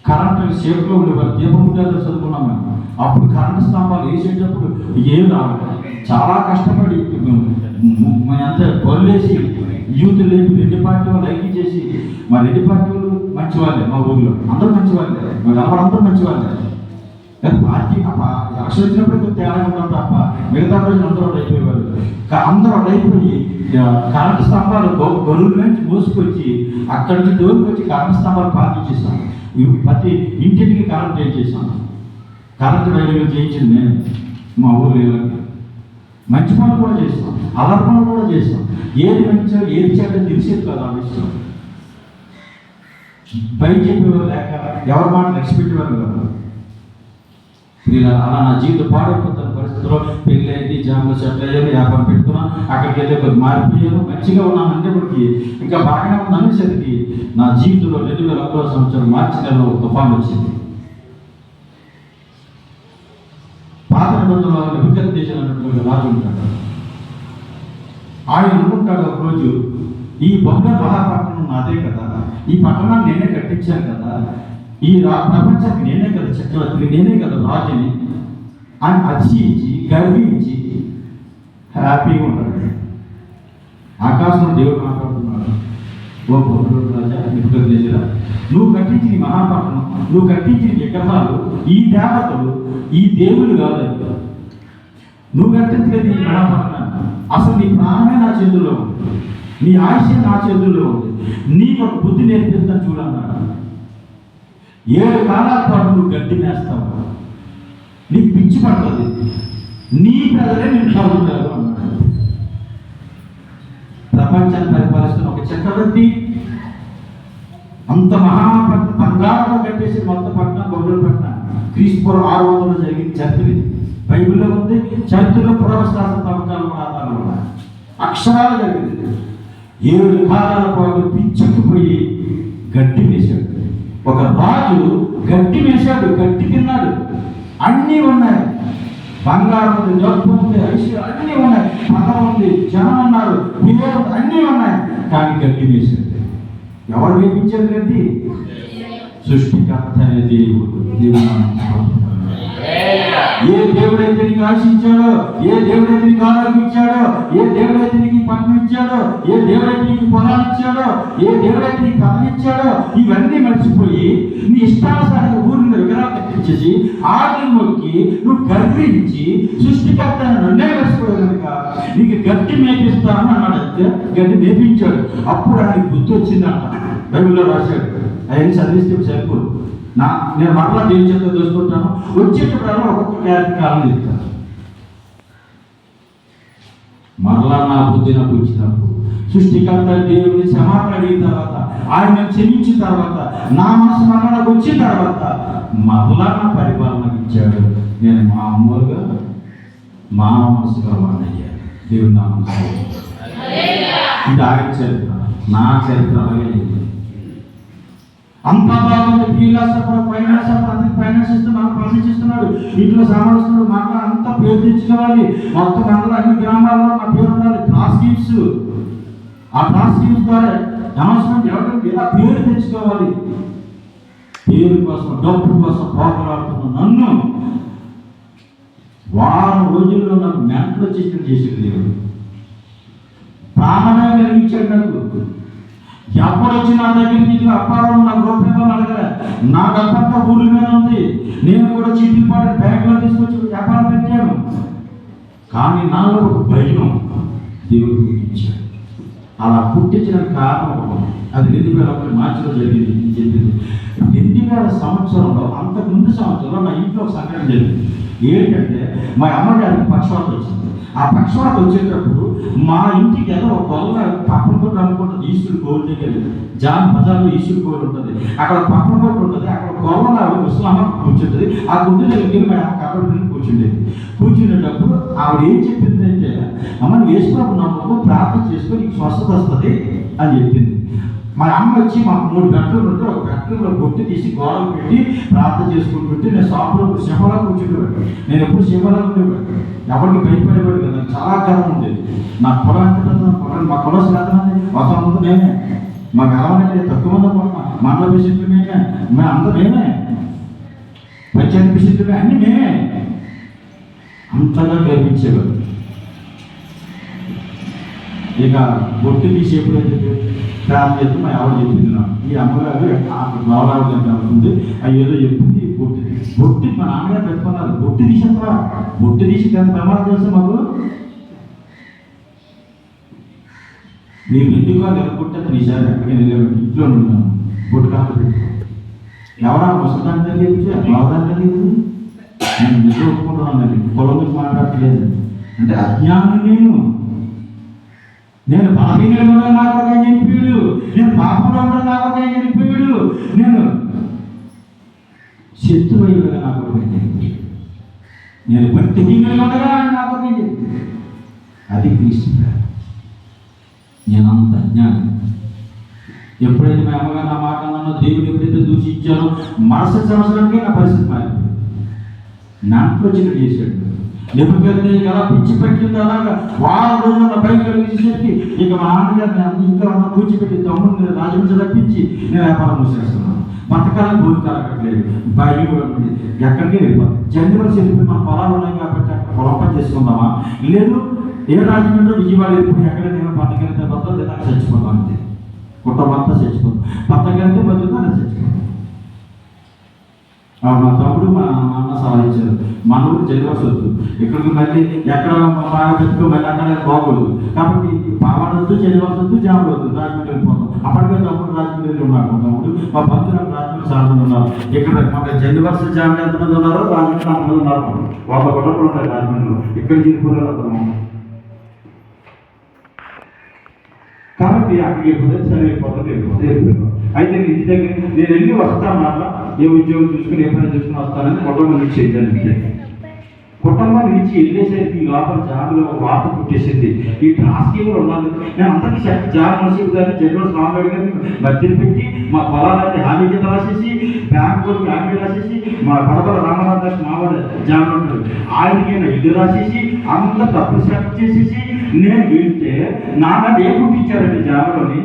కరెంట్ షేప్లో ఉండేవారు. దీపం ఉండేది చదువుకున్నాం మేము. అప్పుడు కరెంట్ స్తంభాలు వేసేటప్పుడు ఏం రావాలి, చాలా కష్టపడి అంతా బొల్లేసి యూత్ లేపి 2 పార్టీ వాళ్ళు ఐక్యం చేసి, మా 2 పార్టీ వాళ్ళు మంచి వాళ్ళే. మా ఊళ్ళో అందరూ మంచి వాళ్ళే, మా అందరూ మంచి వాళ్ళే. కానీ పార్టీ ఎలక్షన్ వచ్చినప్పుడు కొంచెం తేడా ఉంటాం తప్ప మిగతా రోజులు అందరూ అయిపోయేవాళ్ళు. అందరూ అయిపోయి కరెంట్ స్తంభాలు గొర్రెల నుంచి మోసుకొచ్చి అక్కడి నుంచి దూరుకొచ్చి కరెంట్ స్తంభాలు పార్టీ చేస్తాం. ప్రతి ఇంటికి కరెంట్ చేయించేసాను. కరెంట్ రైలు చేయించింది నేను మా ఊళ్ళో. మంచి పనులు కూడా చేస్తాం, అలర్ పనులు కూడా చేస్తాం. ఏది మంచిగా ఏది చెడ్డ తెలిసేది కాదు. ఆ విషయం బయట చెప్పేవారు లేక ఎవరి మాట రెస్పెక్ట్ కదా. అలా నా జీవితం పాడైపోతున్న పరిస్థితుల్లో పెళ్ళి అయింది, జాబ్లో సెటిల్ అయ్యాను, వ్యాపారం పెట్టుకున్నాను. అక్కడికి వెళ్ళే కొద్ది మారిపోయాను, మంచిగా ఉన్నాను. అనేప్పటికీ ఇంకా బాగానే ఉంది అనేసరికి నా జీవితంలో 2001వ సంవత్సరం మార్చి నెలలో ఒక తుఫాన్ వచ్చింది. పాత నిబంధనలో నెబుకద్నెజర్ అనేటువంటి రాజు ఉంటాడు. ఆయన అనుకుంటాడు ఒకరోజు, ఈ బొంగ మహాపట్టణం నాదే కదా, ఈ పట్టణాన్ని నేనే కట్టించాను కదా, ఈ ప్రపంచానికి నేనే కదా చక్రవర్తి, నేనే కదా రాజుని అని అతిశయించి గర్వించి హ్యాపీగా ఉంటాడు. ఆకాశంలో దేవుడు మాట్లాడుతున్నాడు. ఓ బబులోను రాజా, నెబుకద్నెజరా, నువ్వు కట్టించిన ఈ మహాపట్టణం, నువ్వు కట్టించిన విగ్రహాలు, ఈ దేవతలు, ఈ దేవుడు కాదు. నువ్వు కట్టించలేదు ఈ మహాపట్టణాన్ని. అసలు నీ ప్రాణమే నా చేతుల్లో ఉంది, నీ ఆయుష్ నా చేతుల్లో ఉంది. నీకు ఒక బుద్ధి నేర్పిస్తాను చూడన్నాడు. 7 కాలాల పాటు నువ్వు గడ్డి మేస్తావు, నీకు పిచ్చి పడుతుంది, నీ ప్రజలే నేను చదువుతారు అన్నాడు. ప్రపంచాన్ని పరిపాలిస్తున్న ఒక చక్రవర్తి అంత మహాపట్నం బంగారంలో కట్టేసి మొత్తం పట్టణం బొమ్మలు పట్టణం క్రీస్తుపూర్వం 600 జరిగింది. చరిత్ర బైబిల్లో ఉంది, చరిత్రలో పురావస్తాసన తవ్వకాలు ఆధారాలు ఉన్నాయి. అక్షరాలు జరిగింది. 7 కాలాల పాటు పిచ్చుకుపోయి గడ్డి వేశాడు. ఒక రాజు గడ్డి వేశాడు, గడ్డి తిన్నాడు. అన్నీ ఉన్నాయి, బంగారం ఉంది, డబ్బు ఉంది, ఐశ్వర్యం అన్నీ ఉన్నాయి, పదం ఉంది, జనం ఉన్నారు, పేరు అన్నీ ఉన్నాయి. కానీ గడ్డి వేశాడు. ఎవరు వేపించారు గడ్డి? సృష్టికర్త అనే దేవుడు. ఏ దేవుడైతే నీకు ఆశించాడో, ఏ దేవుడైతే నీకు ఆరోగ్యం ఇచ్చాడో, ఏ దేవుడైతే నీకు పన్ను ఇచ్చాడో, ఏ దేవుడైతే నీకు పొలాలు ఇచ్చాడో, ఏ దేవుడైతే నీకు పదవి ఇచ్చాడో, ఇవన్నీ మర్చిపోయి నీ ఇష్టానుసారంగా ఊరిని విగ్రహాలు కట్టించేసి ఆటలు మొక్కి నువ్వు గర్వించి సృష్టికర్త నన్నే వేసుకోవాలి కనుక నీకు గడ్డి మేపిస్తాను అన్నాడు. అంతే, గడ్డి మేపించాడు. అప్పుడు ఆయనకి గుర్తు వచ్చిందంట. బైబిల్లో రాశాడు. ఆయన చదివిస్తే సరిపోదు. నేను మరలా దేవుని చేత చూసుకుంటాను. వచ్చేటప్పుడు ఒక్కొక్క కాలం చెప్తాను. మరలా నా బుద్ధి నాకు వచ్చినప్పుడు సృష్టికర్త దేవుని క్షమాపణ అడిగిన తర్వాత, ఆయన క్షమించిన తర్వాత, నా మనసు మరణకు వచ్చిన తర్వాత మరలా నా పరిపాలనకు ఇచ్చాడు. నేను మామూలుగా మానవ మనసుగా వాడయ్యాను. దేవుని నామం ఇది ఆయన చరిత్ర, నా చరిత్ర అలాగే. అంత బాగుంది. ఫైనాన్స్ అందరికి ఫైనాన్స్ ఇస్తున్నాడు, ఫైనాన్స్ ఇస్తున్నాడు, ఇంట్లో సామాన్లు మాకు అంతా పేరు తెచ్చుకోవాలి. మొత్తం అందరూ అన్ని గ్రామాల్లో నా పేరు ఉండాలి. క్లాస్ స్కీమ్స్, ఆ క్లాస్ స్కీమ్స్ ద్వారా అనౌన్స్మెంట్ ఎవరికి ఇలా పేరు తెచ్చుకోవాలి. పేరు కోసం, డబ్బు కోసం పోకలాడుతున్న నన్ను వారం రోజుల్లో నాకు మెంటలు వచ్చేసి చేసేది దేవుడు. ప్రాణమే కలిగించాడు నాకు. ఎప్పుడు వచ్చి నా దగ్గరికి అప్పారావు నాకు రూపాయలు అడగలే. నా డబ్బంతా ఊరి మీద ఉంది. నేను కూడా చీటీ పాటు బ్యాంకులో తీసుకొచ్చి వ్యాపారం పెట్టాను. కానీ నాలో ఒక భయం దేవుడు పుట్టించాడు. అలా పుట్టించిన కారణం అది 2001 మార్చిలో జరిగింది. చెప్పింది 2000 సంవత్సరంలో, అంతకుముందు సంవత్సరంలో నా ఇంట్లో ఒక సంఘటన జరిగింది. ఏంటంటే మా అమ్మగారికి పక్షవాతం వచ్చింది. ఆ పక్షవాతం వచ్చేటప్పుడు మా ఇంటికి ఏదో ఒక గొల్ల పక్కన కొట్టు అనుకుంటుంది. ఈశ్వరుడు గోల్ దగ్గర జాన్ బజార్లో ఈశ్వరుడు గోల్ ఉంటుంది. అక్కడ పక్కన కొట్టు ఉంటుంది. అక్కడ గొల్ల ముసలమ్మ కూర్చుంటుంది. ఆ గుడ్డ దగ్గరికి మా అమ్మ కాబట్టి కూర్చుండేది. కూర్చునేటప్పుడు ఆవిడ ఏం చెప్పిందంటే, అమ్మ నువ్వు వేసుకున్నప్పుడు నమ్మకు, ప్రార్థన చేసుకొని నీకు స్వస్థత వస్తుంది అని చెప్పింది. మా అమ్మ వచ్చి మాకు 3 బెడ్రూమ్లు ఉంటే ఒక బెడ్రూమ్లో బొట్టు తీసి గోడలు పెట్టి ప్రార్థన చేసుకుంటుంటే నేను షాపులో సింహలా కూర్చుంటేవాడు. నేను ఎప్పుడు సింహలా ఉండేవాడు. ఎవరికి భయపడేవాడు కదా. చాలా గర్వం ఉండేది. నా పొలం ఎంత పొలం, మా పొలం శాతం 100 మంది మేమే, మా గెలవనంటే తక్కువ మంది పొలం, మండల ప్రెసిడెంట్లు మేమే, మేము అందరూ మేమే, పంచాయతీ ప్రెసిడెంట్లు అన్నీ మేమే. అంతగా గర్వించేవాడు. ఇక బొట్టు తీసి ఎప్పుడైతే ప్రార్థన చేస్తే మా ఆవిడ చెప్పింది నాకు, ఈ అమ్మగారు గోదావరి దగ్గర ఉంటుంది, ఏదో చెప్పింది బొట్టు మా నాన్నగారు పెట్టుకున్నారు. బొట్టు తీసేస్తావా? బొట్టు తీసి కానీ ప్రమాదం చేస్తే మాకు మీరు ఎందుకు నిలబొట్టే ఈసారి ఎక్కడికి నిలబెట్టి ఇంట్లో ఉన్నాను. బొట్టు కాదు పెట్టుకో. ఎవరా ముసలిదాని తెలియదు, బావదాని తెలియదు. నేను నిజం ఒప్పుకుంటున్నాను. పొలం నుంచి మాట్లాడట్లేదు అంటే అజ్ఞానం. నేను బలహీనంగా కూడా నా కొరకే చనిపోయాడు. నేను పాపంలో కూడా నా కొరకే చనిపోయాడు. నేను శత్రువులుగా నా కొరకే చనిపోయాడు. నేను భక్తిహీనంగా ఉండగా నా కొరకే చనిపోయాడు. అది క్రీస్తు. నేనంత అజ్ఞానం. ఎప్పుడైతే మా అమ్మగారు నా మాట అన్నానో, దేవుడు ఎప్పుడైతే దూషించానో, మరుసటి సంవత్సరానికి నా పరిస్థితి మారిపోయింది. నాట్లో వచ్చినట్టు చేశాడు. ఎప్పుడైతే ఎలా పిచ్చి పెట్టిందో అలాగా వారం రోజుల బయట తీసేసి ఇక మా నాన్నగారిని ఇంకా కూర్చిపెట్టి తమ్ముడిని రాజమండ్రి తప్పించి నేను వ్యాపారం మూసేస్తున్నాను. బతకాలని భూమి కలగట్లేదు. బయట కూడా ఉంది. ఎక్కడికి వెళ్ళిపోతుంది. జనవరి వెళ్ళిపోయి మన పొలాలు ఉన్నాయి కాబట్టి అక్కడ పొలం పని చేసుకుందామా, లేదు ఏ రాజమండ్రి విజయవాడ వెళ్ళిపోయి ఎక్కడ నేను బతకలితే బతలు లేదా చచ్చిపోతాం అంతే. కుటుంబం అంతా చచ్చిపోతుంది. పచ్చగంటే బతుకుతా చచ్చిపోతుంది. మా తమ్ముడు మా అన్న సలహా ఇచ్చారు, మన ఊరు జనవరి వద్దు, ఇక్కడికి మళ్ళీ ఎక్కడ బాగా పెట్టుకో మళ్ళీ అక్కడ బాగోదు కాబట్టి పావాడొద్దు, జనవరి వద్దు, జాముడు వద్దు, రాజమండ్రి వెళ్ళిపోతాం. అప్పటికే తమ్ముడు రాజమండ్రి ఉన్నాడు. మా తమ్ముడు మా బంధువులు రాజమండ్రి చాలా మంది ఉన్నారు. ఇక్కడ మాకు జనవరి జాముడు ఎంతమంది ఉన్నారు, రాజమండ్రి అంతమంది ఉన్నారు. వాళ్ళ కుటుంబాలు ఉంటాయి రాజమండ్రిలో. ఇక్కడ తీరుకోలేదు కాబట్టి అక్కడికి వెళ్ళిపోతే అయితే ఇంటి దగ్గర నేను వెళ్ళి వస్తాను. అట్లా ఏ ఉద్యోగం చూసుకుని ఎప్పుడైనా చూసుకుని వస్తానని కుటుంబం నుంచి వెళ్ళాను. కుటుంబం నుంచి వెళ్ళేసరికి లోపల జాబులో ఒక వార్త పుట్టేసింది, ఈ ట్రాన్స్కీమర్ ఉన్నది. నేను అందరికీ జాబ్ మసీదు గారిని, జనరల్ స్వామి గారిని మధ్యలో పెట్టి మా పొలాలన్నీ హామీ కింద రాసేసి, బ్యాంకు హామీ రాసేసి, మా పడపల రామరాజు దాస్ మావాడు జాబ్ ఉంటాడు, ఆయనకి ఇల్లు రాసేసి అందరూ తప్పులు సెట్ చేసేసి నేను వెళ్తే నాన్న ఏ పుట్టించారండి జాబులోని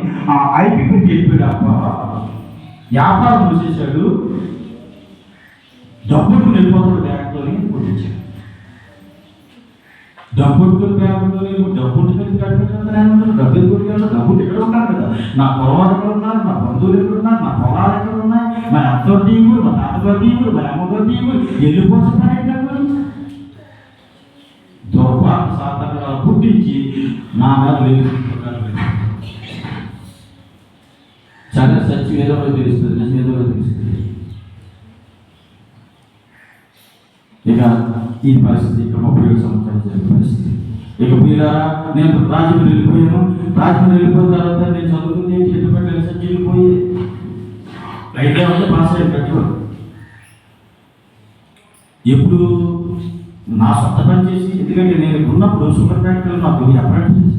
ఐపీ పెట్టి వెళ్ళిపోయాడు. అబ్బా వ్యాపారం చూసేసాడు, డబ్బులు వెళ్ళిపోతాడు బ్యాంకులోని పుట్టించాడు. డబ్బులు బ్యాంకులో డబ్బులు కట్టుకుంటున్నాను, డబ్బులు కొట్టుకెళ్ళి డబ్బులు ఎక్కడ ఉన్నారు కదా, నా పొలం ఎక్కడ ఉన్నారు, నా బంధువులు ఎక్కడ ఉన్నారు, నా పొలాలు ఎక్కడ ఉన్నాయి, మా అత్త దీవులు, మా తాతగారు దీవులు, మా అమ్మగారు దీవులు వెళ్ళిపోతున్నాయి. దుర్భాగ్య సాధనలు పుట్టించి నా మీద వేసుకుంటున్నారు. చాలా సత్యం ఏదో తెలుస్తుంది, నిజం ఏదో తెలుస్తుంది. ఇక ఈ పరిస్థితి ఇక 37 సంవత్సరాలు జరిగిన పరిస్థితి. ఇక పిల్లరా నేను రాజమండ్రి వెళ్ళిపోయాను. రాజమండ్రి వెళ్ళిపోయిన తర్వాత నేను చదువుకుంది ఎటువంటి రీసెర్చ్ వెళ్ళిపోయి అయితే అంటే పాస్ అయ్యి కట్టుకోడు. ఎప్పుడు నా సొంత పని చేసి, ఎందుకంటే నేను ఉన్నప్పుడు షుగర్ ఫ్యాక్టరీలో నాకు అప్రెంటిస్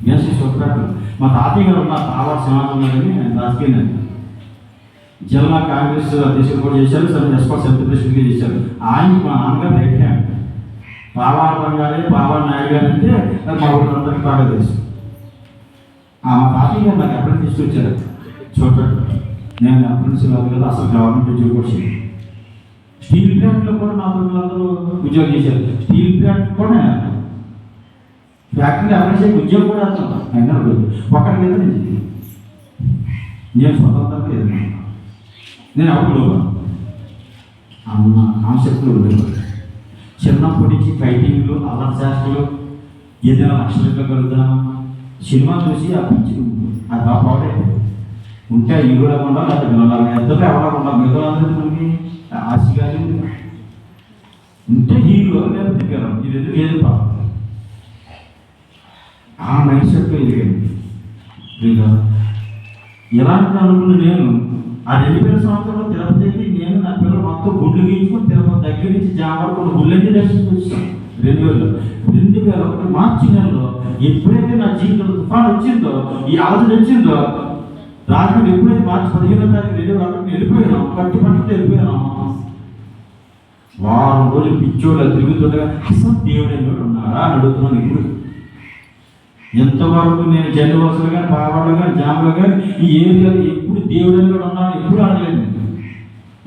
చేసి షుగర్ ఫ్యాక్టరీ మా తాతయ్య గారు ఉన్న తావా సమాజంలో నేను రాజకీయ జిల్లా కాంగ్రెస్ అధ్యక్షులు కూడా చేశారు, ఎస్పర్ సెంట్రల్ ప్రెసిడెంట్గా చేశారు. ఆయనకి మా నాన్నగారు రైట్ హ్యాండ్. పావాల బంగారే పావాల నాయుడు గారు అంటే మా ఊళ్ళందరికీ బాగా తెలుసు. మా తాతయ్య గారు నాకు ఎప్పుడైనా తీసుకొచ్చారు చూడండి. నేను అప్రెంటిస్ కాదు కదా, అసలు గవర్నమెంట్ ఉద్యోగం కూడా చేయను. స్టీల్ ప్లాంట్లో కూడా నా తోటలందరూ ఉద్యోగం చేశారు. స్టీల్ ప్లాంట్ కూడా ఫ్యాక్టరీ అప్రెంటిస్ ఉద్యోగం కూడా వస్తాను. అయినా ఒకటి మీద నేను స్వతంత్రంగా ఎదురు, నేను అప్పుడు అన్న కాన్సెప్ట్లు ఉండేవాడు. చిన్నప్పటి నుంచి ఫైటింగ్లు, అల్లరి చేష్టలు, ఏదైనా లక్షలు కలుగుతాను. సినిమా చూసి ఆ పిచ్చి అది బాగా పాడైపోయింది. ఉంటే హీరోలా ఉండాలి, లేకపోతే వినోదాలు ఎంతలో ఎవరైనా ఉండాలి. మిగతా అందరికీ మనకి ఆశగా ఉంటే హీరో లేకపోతే వినోదం, ఇది ఎందుకు ఏది పాపం ఆ మైండ్ సెట్తో ఎదిగాను. ఎలాంటి అనుకున్న నేను ఆ 2000 సంవత్సరంలో తిరుపతికి నేను నా పిల్లలు మొత్తం గుండ్లు గీయించుకొని తిరుపతి దగ్గర నుంచి జామర్కొని గుళ్ళన్నీ దర్శించి వచ్చాను. 2001 మార్చి నెలలో ఎప్పుడైతే నా జీవితంలో తుఫాన్ వచ్చిందో, ఈ ఆలోచన వచ్చిందో, రాజమండ్రి ఎప్పుడైతే మార్చి 15వ తారీఖు 2001 వెళ్ళిపోయాను, కట్టుబట్టుతో వెళ్ళిపోయాను. వారం రోజులు పిచ్చోళ్ళు తిరుగుతుండగా అసలు దేవుడు ఎన్నోడు ఉన్నాడా అని అడుగుతున్నాను. ఇప్పుడు ఎంతవరకు నేను జనవసలు కానీ, పావాళ్ళు కానీ, జాములు కానీ ఈ ఏరియాలో ఎప్పుడు దేవుడు ఎన్నోడు ఉన్నాడు ఎప్పుడు అడగలేదు.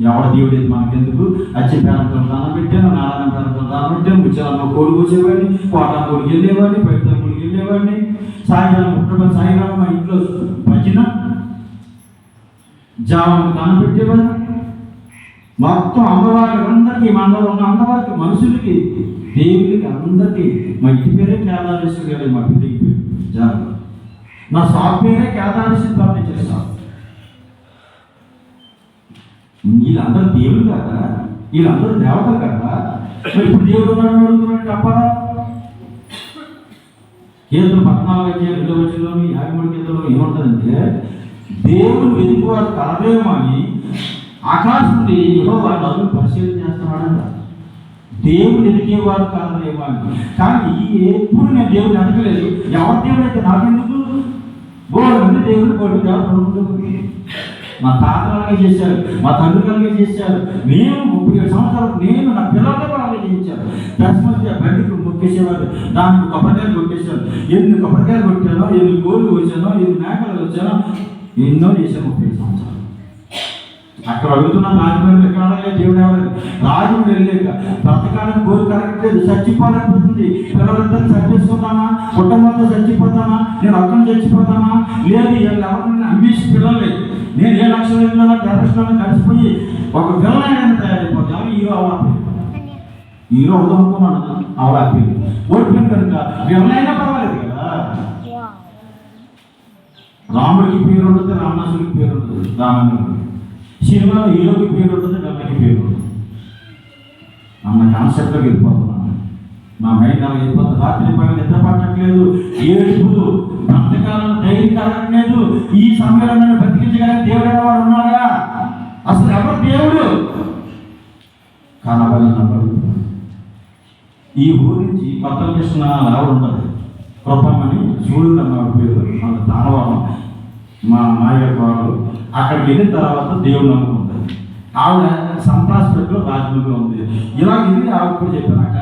ఎవడ దేవుడు అయితే మనకెందుకు, అచ్చి పేరంతో దానం పెట్టాను, నారాయణ పేరంతో దానం పెట్టాను, ముచ్చాలమ్మ కోడి కూర్చేవాడిని, కోట కోడికి వెళ్ళేవాడిని, బయట కోడికి వెళ్ళేవాడిని, సాయంకాలం పుట్టడం సాయంకాలం మా ఇంట్లో భజన జాములకు దానం పెట్టేవాడిని. మొత్తం అమ్మవారికి అందరికీ, మనలో ఉన్న అందవారికి, మనుషులకి, దేవుడికి అందరికీ. మా ఇంటి పేరే కేదారేశ్వరి గారు, మా బిడ్డకి పేరు జాగ్రత్త. నా షాప్ పేరే కేదారేశ్వరి ఫర్నిచర్ షాప్. వీళ్ళందరూ దేవుడు కదా, వీళ్ళందరూ దేవతలు కదా. మరి ఇప్పుడు దేవుడు ఉన్నాడు అడుగుతున్నాడు తప్పదా? కేంద్రం 14:2 53 కేంద్రంలో ఏముంటుందంటే, దేవుడు వెతుకువారు కలవేమో అని ఆకాశం నుండి యెహోవా నన్ను పరిశీలన చేస్తున్నాడంట. దేవుడు ఎదిగేవారు కాదనేమో అని. కానీ ఎప్పుడు నేను దేవుడిని అడగలేదు. ఎవరి దేవుడు అయితే నాకెందుకు? గోడు దేవుడు గోడు దేవుడు. మా తాతలాగే చేశారు, మా తండ్రులకే చేశారు. మేము 37 సంవత్సరాలు నేను నా పిల్లలతో కూడా అలాగే చేయించారు. దశమతి బండికి మొక్కేసేవారు, దానికి కొబ్బరికాయలు కొట్టేశారు. ఎన్ని కొబ్బరికాయలు కొట్టానో, ఎన్ని గోళ్ళు వచ్చానో, ఎన్ని మేకలు వచ్చానో, ఎన్నో చేశాను 37 సంవత్సరాలు. అక్కడ అడుగుతున్నాను, రాజమండ్రి ఎక్కడ అడగలేదు, దేవుడు ఎవరు రాజమండ్రి వెళ్ళలేక బ్రతకాలని కోరిక కలగట్లేదు, చచ్చిపోవాలనిపిస్తుంది. పిల్లలిద్దరిని చచ్చిపోతామా, కుటుంబంతో చచ్చిపోతామా, నేను అక్కడ చచ్చిపోతామా, లేదు ఎవరిని అమ్మేసి పిల్లలే నేను ఏ లక్షల్లో టెర్రస్లో కలిసిపోయి ఒక పిల్లలైనా తయారైపోతాను. హీరో అవుతున్నాను అవలాపి ఓడిపోయిన కనుక పిల్లలైనా పర్వాలేదు కదా. రాముడికి పేరు ఉంటుంది, రావణాసుడికి పేరు ఉంటుంది, రామాయణంలో సినిమాలో హీరోకి పేరు ఉంటుంది, గల్లకి పేరు ఉంటుంది. అన్న కాన్సెప్ట్లోకి వెళ్ళిపోతున్నాను. నా మైండ్ అలా వెళ్ళిపోతుంది. రాత్రి పగలు నిద్ర పట్టట్లేదు, ఏడుపులు, బ్రతకాలను ధైర్యం కలగట్లేదు. ఈ సమయంలో నన్ను బతికించగలిగిన దేవుడు వాడు ఉన్నాడా? అసలు ఎవరు దేవుడు? కనబడినప్పుడు ఈ ఊరి నుంచి కొత్త కృష్ణ ఆవిడ ఉంటుంది, కృపమని చూడు అన్న పేరు, మన తానవరం మా నాయకు వాళ్ళు. అక్కడికి వెళ్ళిన తర్వాత దేవుడు నమ్ముకుంటుంది. ఆవిడ సంతాస్పేటలో రాజమండ్రిలో ఉంది. ఇలా ఇది ఆవిడ కూడా చెప్పినాక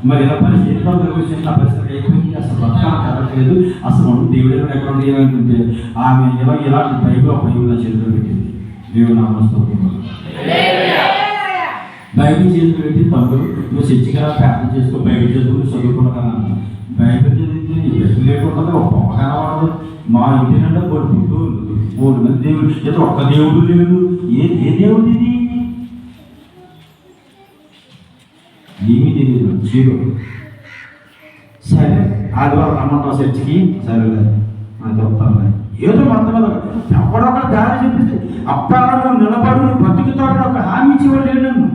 మరి ఇలా పరిస్థితి ఎట్లా విషయం నా పరిస్థితి అయిపోయింది, అసలు బతకాలం కలగట్లేదు, అసలు దేవుడు ఎక్కడ ఉంది ఏమంటుంటే ఆమె ఇలాంటి బైబిల్ చేతిలో పెట్టింది. దేవుడు నామస్తోత్రం. బైబిల్ చేతులు పెట్టి తమ్ముడు నువ్వు చర్చిగా ప్రార్థన చేసుకో, బైబిల్ చదువుకుని చదువుకున్నా. బైబిల్ చదివితే బైబిల్ లేకుండా ఒక బొమ్మ కనబడదు. మా ఇంటి నిండా కొడుకుంటూ 3 మంది దేవుడు, ఏదో ఒక్క దేవుడు లేడు. ఏ దేవుడు ఇది? ఏమీ తెలియదు, జీరో. సరే ఆదివారం రమ్మంటావు చర్చికి, సరేలే అది వస్తానులే. ఏదో మొత్తం మీద ఎవడొకరు దారి చూపిస్తే అప్పాడు నిలబడు బతుకుతాడు ఒక హామీ ఇచ్చేవాడు లేడు. నన్ను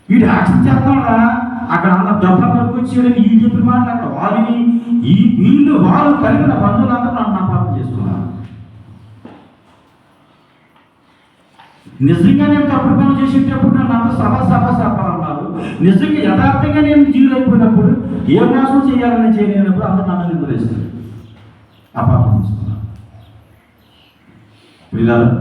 వీడు యాక్షన్ చేస్తాడా? అక్కడ అన్న దెబ్బ పట్టుకొచ్చాడని వీళ్ళు చెప్పిన మాటలు అక్కడ వాళ్ళని వాళ్ళు కలిగిన బంధువులందరూ నన్ను అపార్థం చేసుకున్నారు. నిజంగా నేను తప్పుడు పనులు చేసేటప్పుడు నన్ను అంత సభ అన్నారు. నిజంగా యథార్థంగా నేను జీవులు అయిపోయినప్పుడు ఏ మోసం చేయాలని చేయలేనప్పుడు అందరూ నన్ను నిందలేస్తారు, అపార్థం చేసుకున్నాను.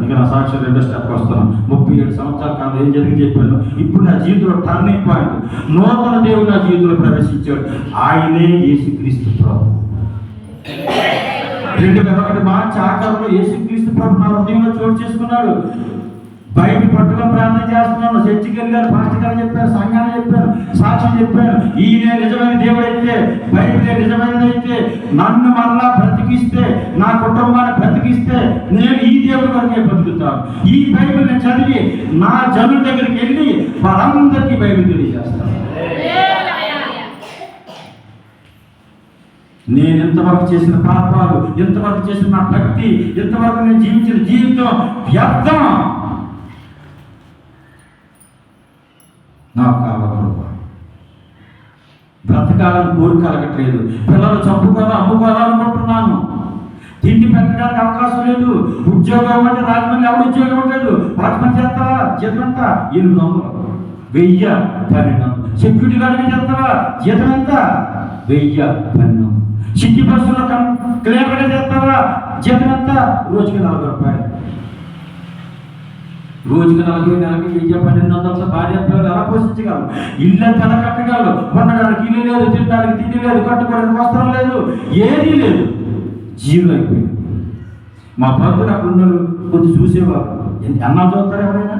ఇక నా సాక్షి 2వ స్టెప్కి వస్తున్నాను. 37 సంవత్సరాల కాలం ఏం జరిగి చెప్పాను. ఇప్పుడు నా జీవితంలో టర్నింగ్ పాయింట్, నూతన దేవుడు నా జీవితంలో ప్రవేశించాడు. ఆయనే యేసుక్రీస్తు ప్రభు. 2001 మార్చి ఆఖరులో యేసుక్రీస్తు ప్రభు నా హృదయంలో చోటు చేసుకున్నాడు. బైబిల్ పట్టుగా ప్రార్థన చేస్తున్నాను. చర్చికి వెళ్ళాను, పాస్టర్ గారు చెప్పారు, సంఘాన్ని చెప్పాను, సాక్ష్యం చెప్పాను. ఈయనే నిజమైన దేవుడైతే, బైబిలే నిజమైనదైతే, నన్ను మరలా బ్రతికిస్తే, నా కుటుంబాన్ని బ్రతికిస్తే నేను ఈ దేవుడి వరకే బ్రతుకుతాను. ఈ బైబిల్ని చదివి నా జనుల దగ్గరికి వెళ్ళి వారందరికీ బైబిల్ తెలియజేస్తాను. నేను ఎంతవరకు చేసిన పాపాలు, ఎంతవరకు చేసిన నా భక్తి, ఎంతవరకు నేను జీవించిన జీవితం వ్యర్థం. నాకు కావాలి బ్రతకాలని కోరిక కలగట్లేదు. పిల్లలు చంపుకోవాలా, అమ్ముకోవాలనుకుంటున్నాను. తిండి పెట్టడానికి అవకాశం లేదు. ఉద్యోగం అంటే రాజమండ్రి ఎవరు ఉద్యోగం లేదు. వాచ్మెన్ చేస్తావా, జీతం ఎంత? 800, 1000, 1200. సెక్యూరిటీ గార్డ్ చేస్తావా, జీతం ఎంత? 1000, 1200. సిటీ బస్సులో క్లియర్గా చేస్తావా, జీతం ఎంత? రోజుకి 40 రూపాయలు. రోజుకి 40, నెలకి 1000, 1200 భార్య పిల్లలు ఎలా పోషించగలరు? ఇల్లు ఎలా కట్టగలరు? ఉండడానికి ఇల్లు లేదు, తినడానికి తిండి లేదు, కట్టుకోవడానికి వస్త్రం లేదు, ఏదీ లేదు. జీరో అయిపోయింది. మా బంధువులు అక్కడ ఉన్నారు, కొద్ది చూసేవారు. అన్నా చూస్తారు ఎవరైనా?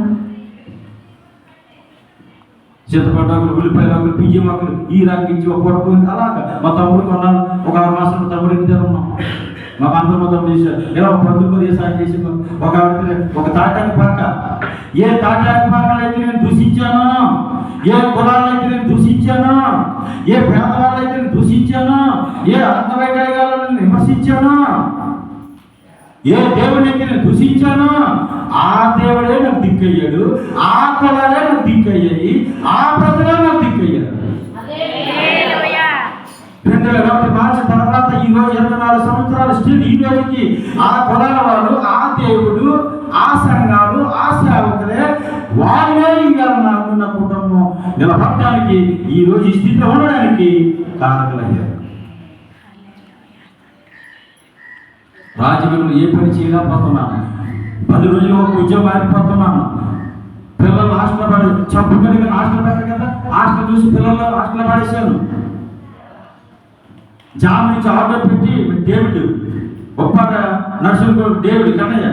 చింతపండు, ఉల్లిపాయలు, బియ్యం మొక్కలు ఈ రకించి ఒక పట్టుకుని అలాగా. మా తమ్ముడు కొన్నాను, ఒక 6 మాసాలు తమ్ముడు ఇంటి దగ్గర ఉన్నాం. మాకు అందరూ మొత్తం చేశారు. ఇలా ఒక పందుకు సాయం చేసి ఒక తాటాకు పాక, ఏ తాటాకు పాకలైతే నేను దూషించాను, ఏ కులాలైతే నేను దూషించాను, ఏ పేదవాళ్ళైతే నేను దూషించాను, ఏ అంగవైకల్యాలను నేను విమర్శించాను, ఏ దేవుడిని అయితే నేను దూషించాను, ఆ దేవుడే నాకు దిక్కయ్యాడు, ఆ కులాలే నాకు దిక్కయ్యాయి, ఆ ప్రజలే నాకు దిక్కయ్యాడు. 2001 మార్చి తర్వాత ఈ రోజు 24 సంవత్సరాలు స్టిల్ ఈ రోజుకి ఆ కులాల వాళ్ళు, ఆ దేవుడు, ఆ సంఘాలు, ఆ సేవకులే వాళ్ళే ఇంకా నాకున్న కుటుంబం నిలబడటానికి, ఈ రోజు ఈ స్థితిలో ఉండడానికి కారకులయ్యారు. రాజమండ్రిలో ఏ పని చేయలేకపోతున్నాను. 10 రోజులు ఒక ఉద్యోగం ఆగిపోతున్నాను. పిల్లలు హాస్టల్ పడి చంపుకొని హాస్టల్ పెట్టారు కదా, హాస్టల్ చూసి పిల్లలు హాస్టల్ పడేశాను. జామ నుంచి ఆర్డర్ పెట్టి డేవిడ్ గొప్ప నర్సులు దేవుడు కన్నయ్య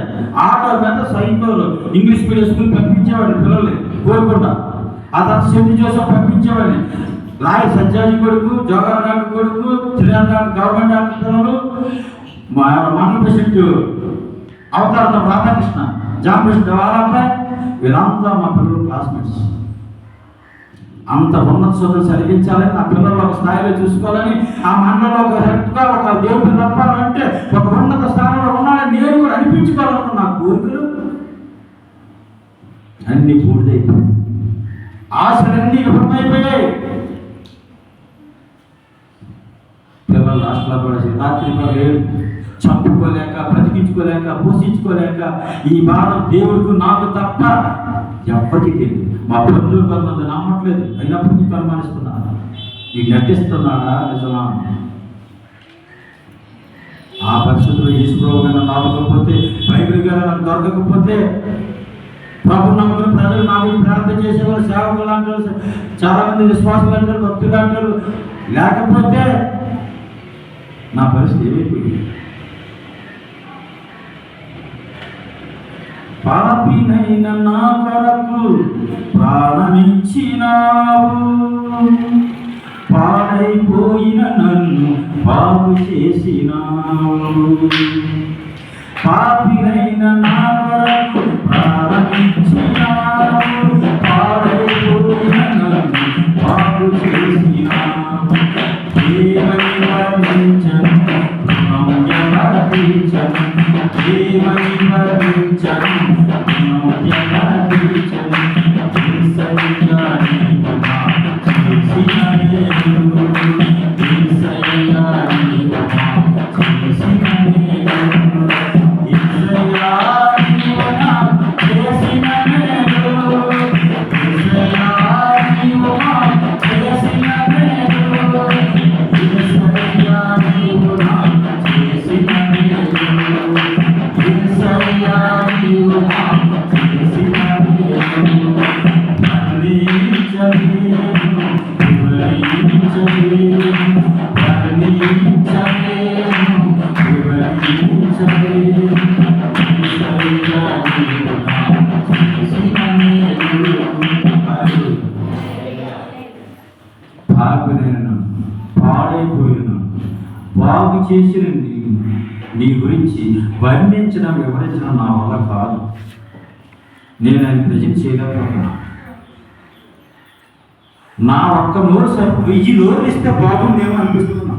ఆటో పెద్ద సైకోలు ఇంగ్లీష్ మీడియం స్కూల్ పంపించేవాడిని పిల్లల్ని కోరుకుండా. ఆ తర్వాత సెంట్ జోసెఫ్ పంపించేవాడిని. రాయ్ సజ్జాజీ కొడుకు, జోగార్ డాక్టర్ కొడుకు, శ్రీరామ్ గవర్నమెంట్ డాక్టర్ పిల్లలు, మండల ప్రెసిడెంట్ అవతారంలో రాధాకృష్ణ, జామకృష్ణ వాళ్ళ వీళ్ళంతా మా పిల్లలు క్లాస్మేట్స్. అంత ఉన్నత చదువులు చదివించాలని, నా పిల్లలు ఒక స్థాయిలో చూసుకోవాలని, ఆ మండలంలో ఒక హెల్త్గా ఒక దేవుడిని తప్పాలంటే ఒక ఉన్నత స్థానంలో ఉన్నాడని నేను కూడా అనిపించుకోవాలనుకున్న నా కోరికలు అన్ని పూర్తయిపోయాయి. ఆశలన్నీ విఫలమైపోయాయి. పిల్లలు హాస్టల్లో కూడా రాత్రి చంపుకోలేక, బ్రతికించుకోలేక, పోషించుకోలేక ఈ భారం దేవుడికి నాకు తప్ప ఎప్పటికీ తెలియదు. మా బంధువులు కొంతమంది నమ్మట్లేదు, అయినప్పటికీ అనుమానిస్తున్నారు. ఈ నటిస్తున్నాడా నిజమా? ఆ పరిస్థితుల్లో ఈశ్వరు గారు నమ్మకపోతే, బైబిల్ గారు నాకు దొరకకపోతే, ప్రభు నమ్మకం ప్రజలు నా గురించి ప్రార్థన చేసేవారు, సేవకులు అంటారు, చాలా మంది విశ్వాసులు అంటారు, భక్తులు అంటారు, లేకపోతే నా పరిస్థితి ఏమైపోయింది? పాపినైన నా కొరకు ప్రాణమిచ్చినావు, పాడైపోయిన నన్ను బాగు చేసినావు. పాపినైన నా కొరకు ప్రాణమిచ్చినావు, పాడైపోయిన నన్ను బాగు చేసినావు. ఏమని వర్ణించను, ఏమని వర్ణించను, పాడైపోయిన బాగు చేసిన నీ గురించి వర్ణించడం, వివరించడం నా వల్ల కాదు. నేను ఆయన ప్రజెంట్ చేయలేకపోతున్నా. నా ఒక్క నోరు ఈ నోరు ఇస్తే బాగుండేమో అనిపిస్తున్నా.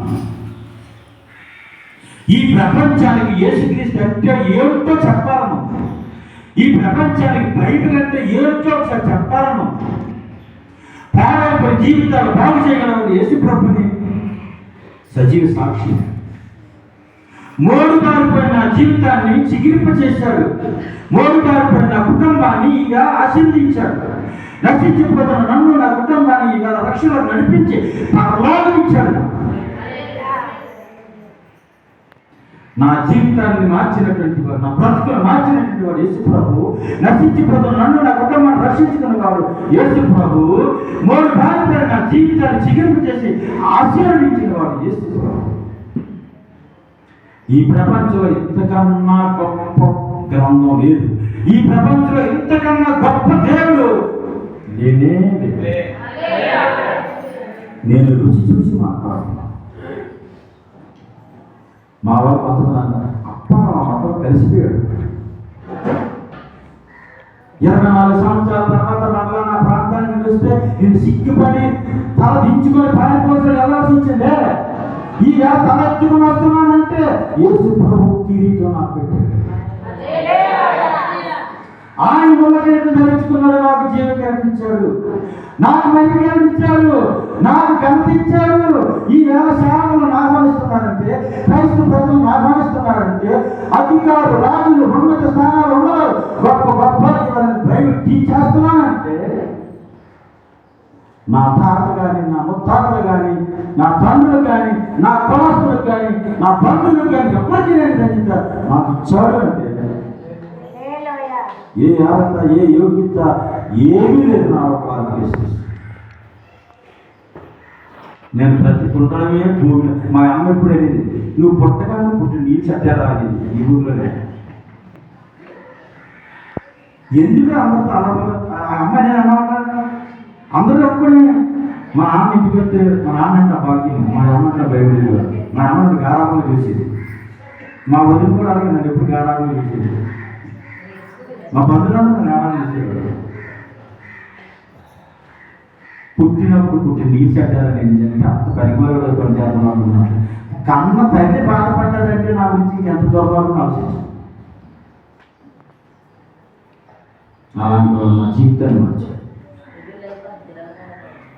ఈ ప్రపంచానికి యేసుక్రీస్తు అంటే ఏమిటో చెప్పాలను, ఈ ప్రపంచానికి బైబిల్ అంటే ఏమిటో ఒకసారి చెప్పాలను. పాడైపోయిన జీవితాలు బాగు చేయగలవు యేసు ప్రభుని సజీవ సాక్షి. మోడుబారిపోయిన నా జీవితాన్ని చిగిరింప చేశాడు. మోడుబారిపోయిన నా కుటుంబాన్ని ఇక ఆశీర్వదించాడు. నశించిపోతున్న నన్ను, నా కుటుంబాన్ని ఇక రక్షణ నడిపించి పరలోకం ఇచ్చాడు. నా జీవితాన్ని మార్చినటువంటి వాడు, నా బ్రతుకును మార్చినటువంటి వాడు యేసు ప్రభు. నశించిపోతున్న నన్ను, నా కుటుంబాన్ని రక్షించుకున్న వాడు యేసు ప్రభు. మోడుబారిపోయిన నా జీవితాన్ని చిగిరింప చేసి ఆశీర్వదించిన వాడు యేసు ప్రభు. ఈ ప్రపంచంలో ఇంతకన్నా గొప్ప గ్రంథం లేదు. ఈ ప్రపంచంలో ఇంతకన్నా గొప్ప దేవుడు నేనే. నేను రుచి చూసి మాట్లాడుతున్నా. మా వాళ్ళు కొంతమంది అప్ప మాతో కలిసిపోయాడు. 24 సంవత్సరాల తర్వాత మరలా నా ప్రాంతానికి వస్తే నేను సిగ్గుపడి తల దించుకొని పారిపోతే వెళ్ళాల్సి వచ్చిందే. ఈ తల ఎత్తుకుని వస్తున్నానంటే యేసు ప్రభు కిరీటం నాకు పెట్టాడు. ఆయన ముళ్ళకేటు ధరించుకున్నాడు, నాకు జీవం కనిపించాడు, నాకు మహిమ కనిపించాడు, నాకు కనిపించాడు. ఈ వేళ సేవలను ఆహ్వానిస్తున్నారంటే, క్రైస్తవ ప్రజలను ఆహ్వానిస్తున్నారంటే, అధికారులు, రాజులు, ఉన్నత స్థానాలు ఉన్నారు, గొప్ప గొప్ప బైబిల్ టీచ్ చేస్తున్నానంటే, నా తాతలు కానీ, నా ముత్తాతలు కానీ, నా తండ్రులు కానీ, నా కులస్తులకు కానీ, నా బంధువులకు కానీ ఎవరికి నేను గ్రహించారు నాకు ఇచ్చాడు అంటే ఏ అర్హత, ఏ యోగ్యత ఏమీ లేదు. నా ఒక నేను బ్రతికుండడమే భూమి. మా అమ్మ ఎప్పుడు అనేది, నువ్వు పుట్టగానే పుట్టి నీళ్ళు చట్టారా అనేది ఈ ఊర్లోనే. ఎందుకు అందరితో అలా అమ్మ నేను అన్నమాట అందరూ ఒప్పుకొని మా నాన్న ఇంటికి వెళ్తే మా నాన్న అంటే భాగ్యం, మా అమ్మ అంటే భయపడేది. మా అమ్మ గారాబంగా చూసేది. మా వదిలి కూడా అలాగే నన్ను ఎప్పుడు గారాబంగా చూసేది. మా బంధువులందరూ గారాబం చూసేవాడు. పుట్టినప్పుడు పుట్టి నీళ్ళు చెడ్డారని నిజంగా అంత పరిమాణంలో పనిచేద్దాం అనుకున్నాను. కన్న తల్లి బాధపడ్డారంటే నా గురించి ఎంత దూరం ఆలోచించాను. అలాంటి నా జీవితాన్ని మార్చారు.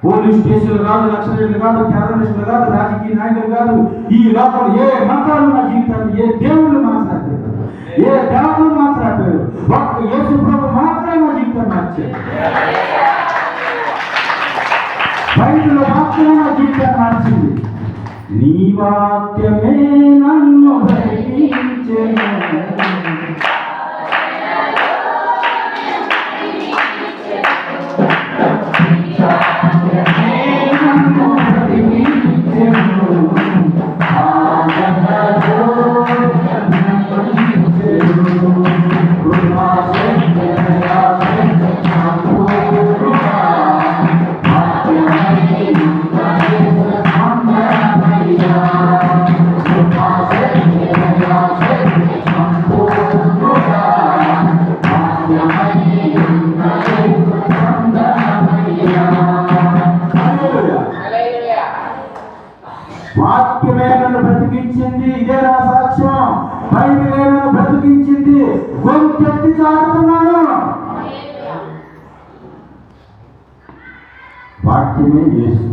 పోలీస్ స్టేషన్లు కాదు, నక్సలైట్లు కాదు, టెర్రరిస్టులు కాదు, రాజకీయ నాయకులు కాదు, ఈ లోపల ఏ మతాలు నా జీవితాన్ని, ఏ దేవుళ్ళు మార్చలేకపోయారు, ఏ దేవతలు మార్చలేకపోయారు. ఒక్క యేసు ప్రభు మాత్రమే నా జీవితాన్ని మార్చారు. బైబిల్ మాత్రమే నా జీవితాన్ని మార్చింది. నీ వాక్యమే నన్ను బ్రతికించెను. వాక్యమే నన్ను బ్రతికించింది. ఇదే నా సాక్ష్యం. బైబిలే నన్ను బ్రతికించింది. గొంతెత్తి చాటుతున్నాను. వాక్యమే యేసు.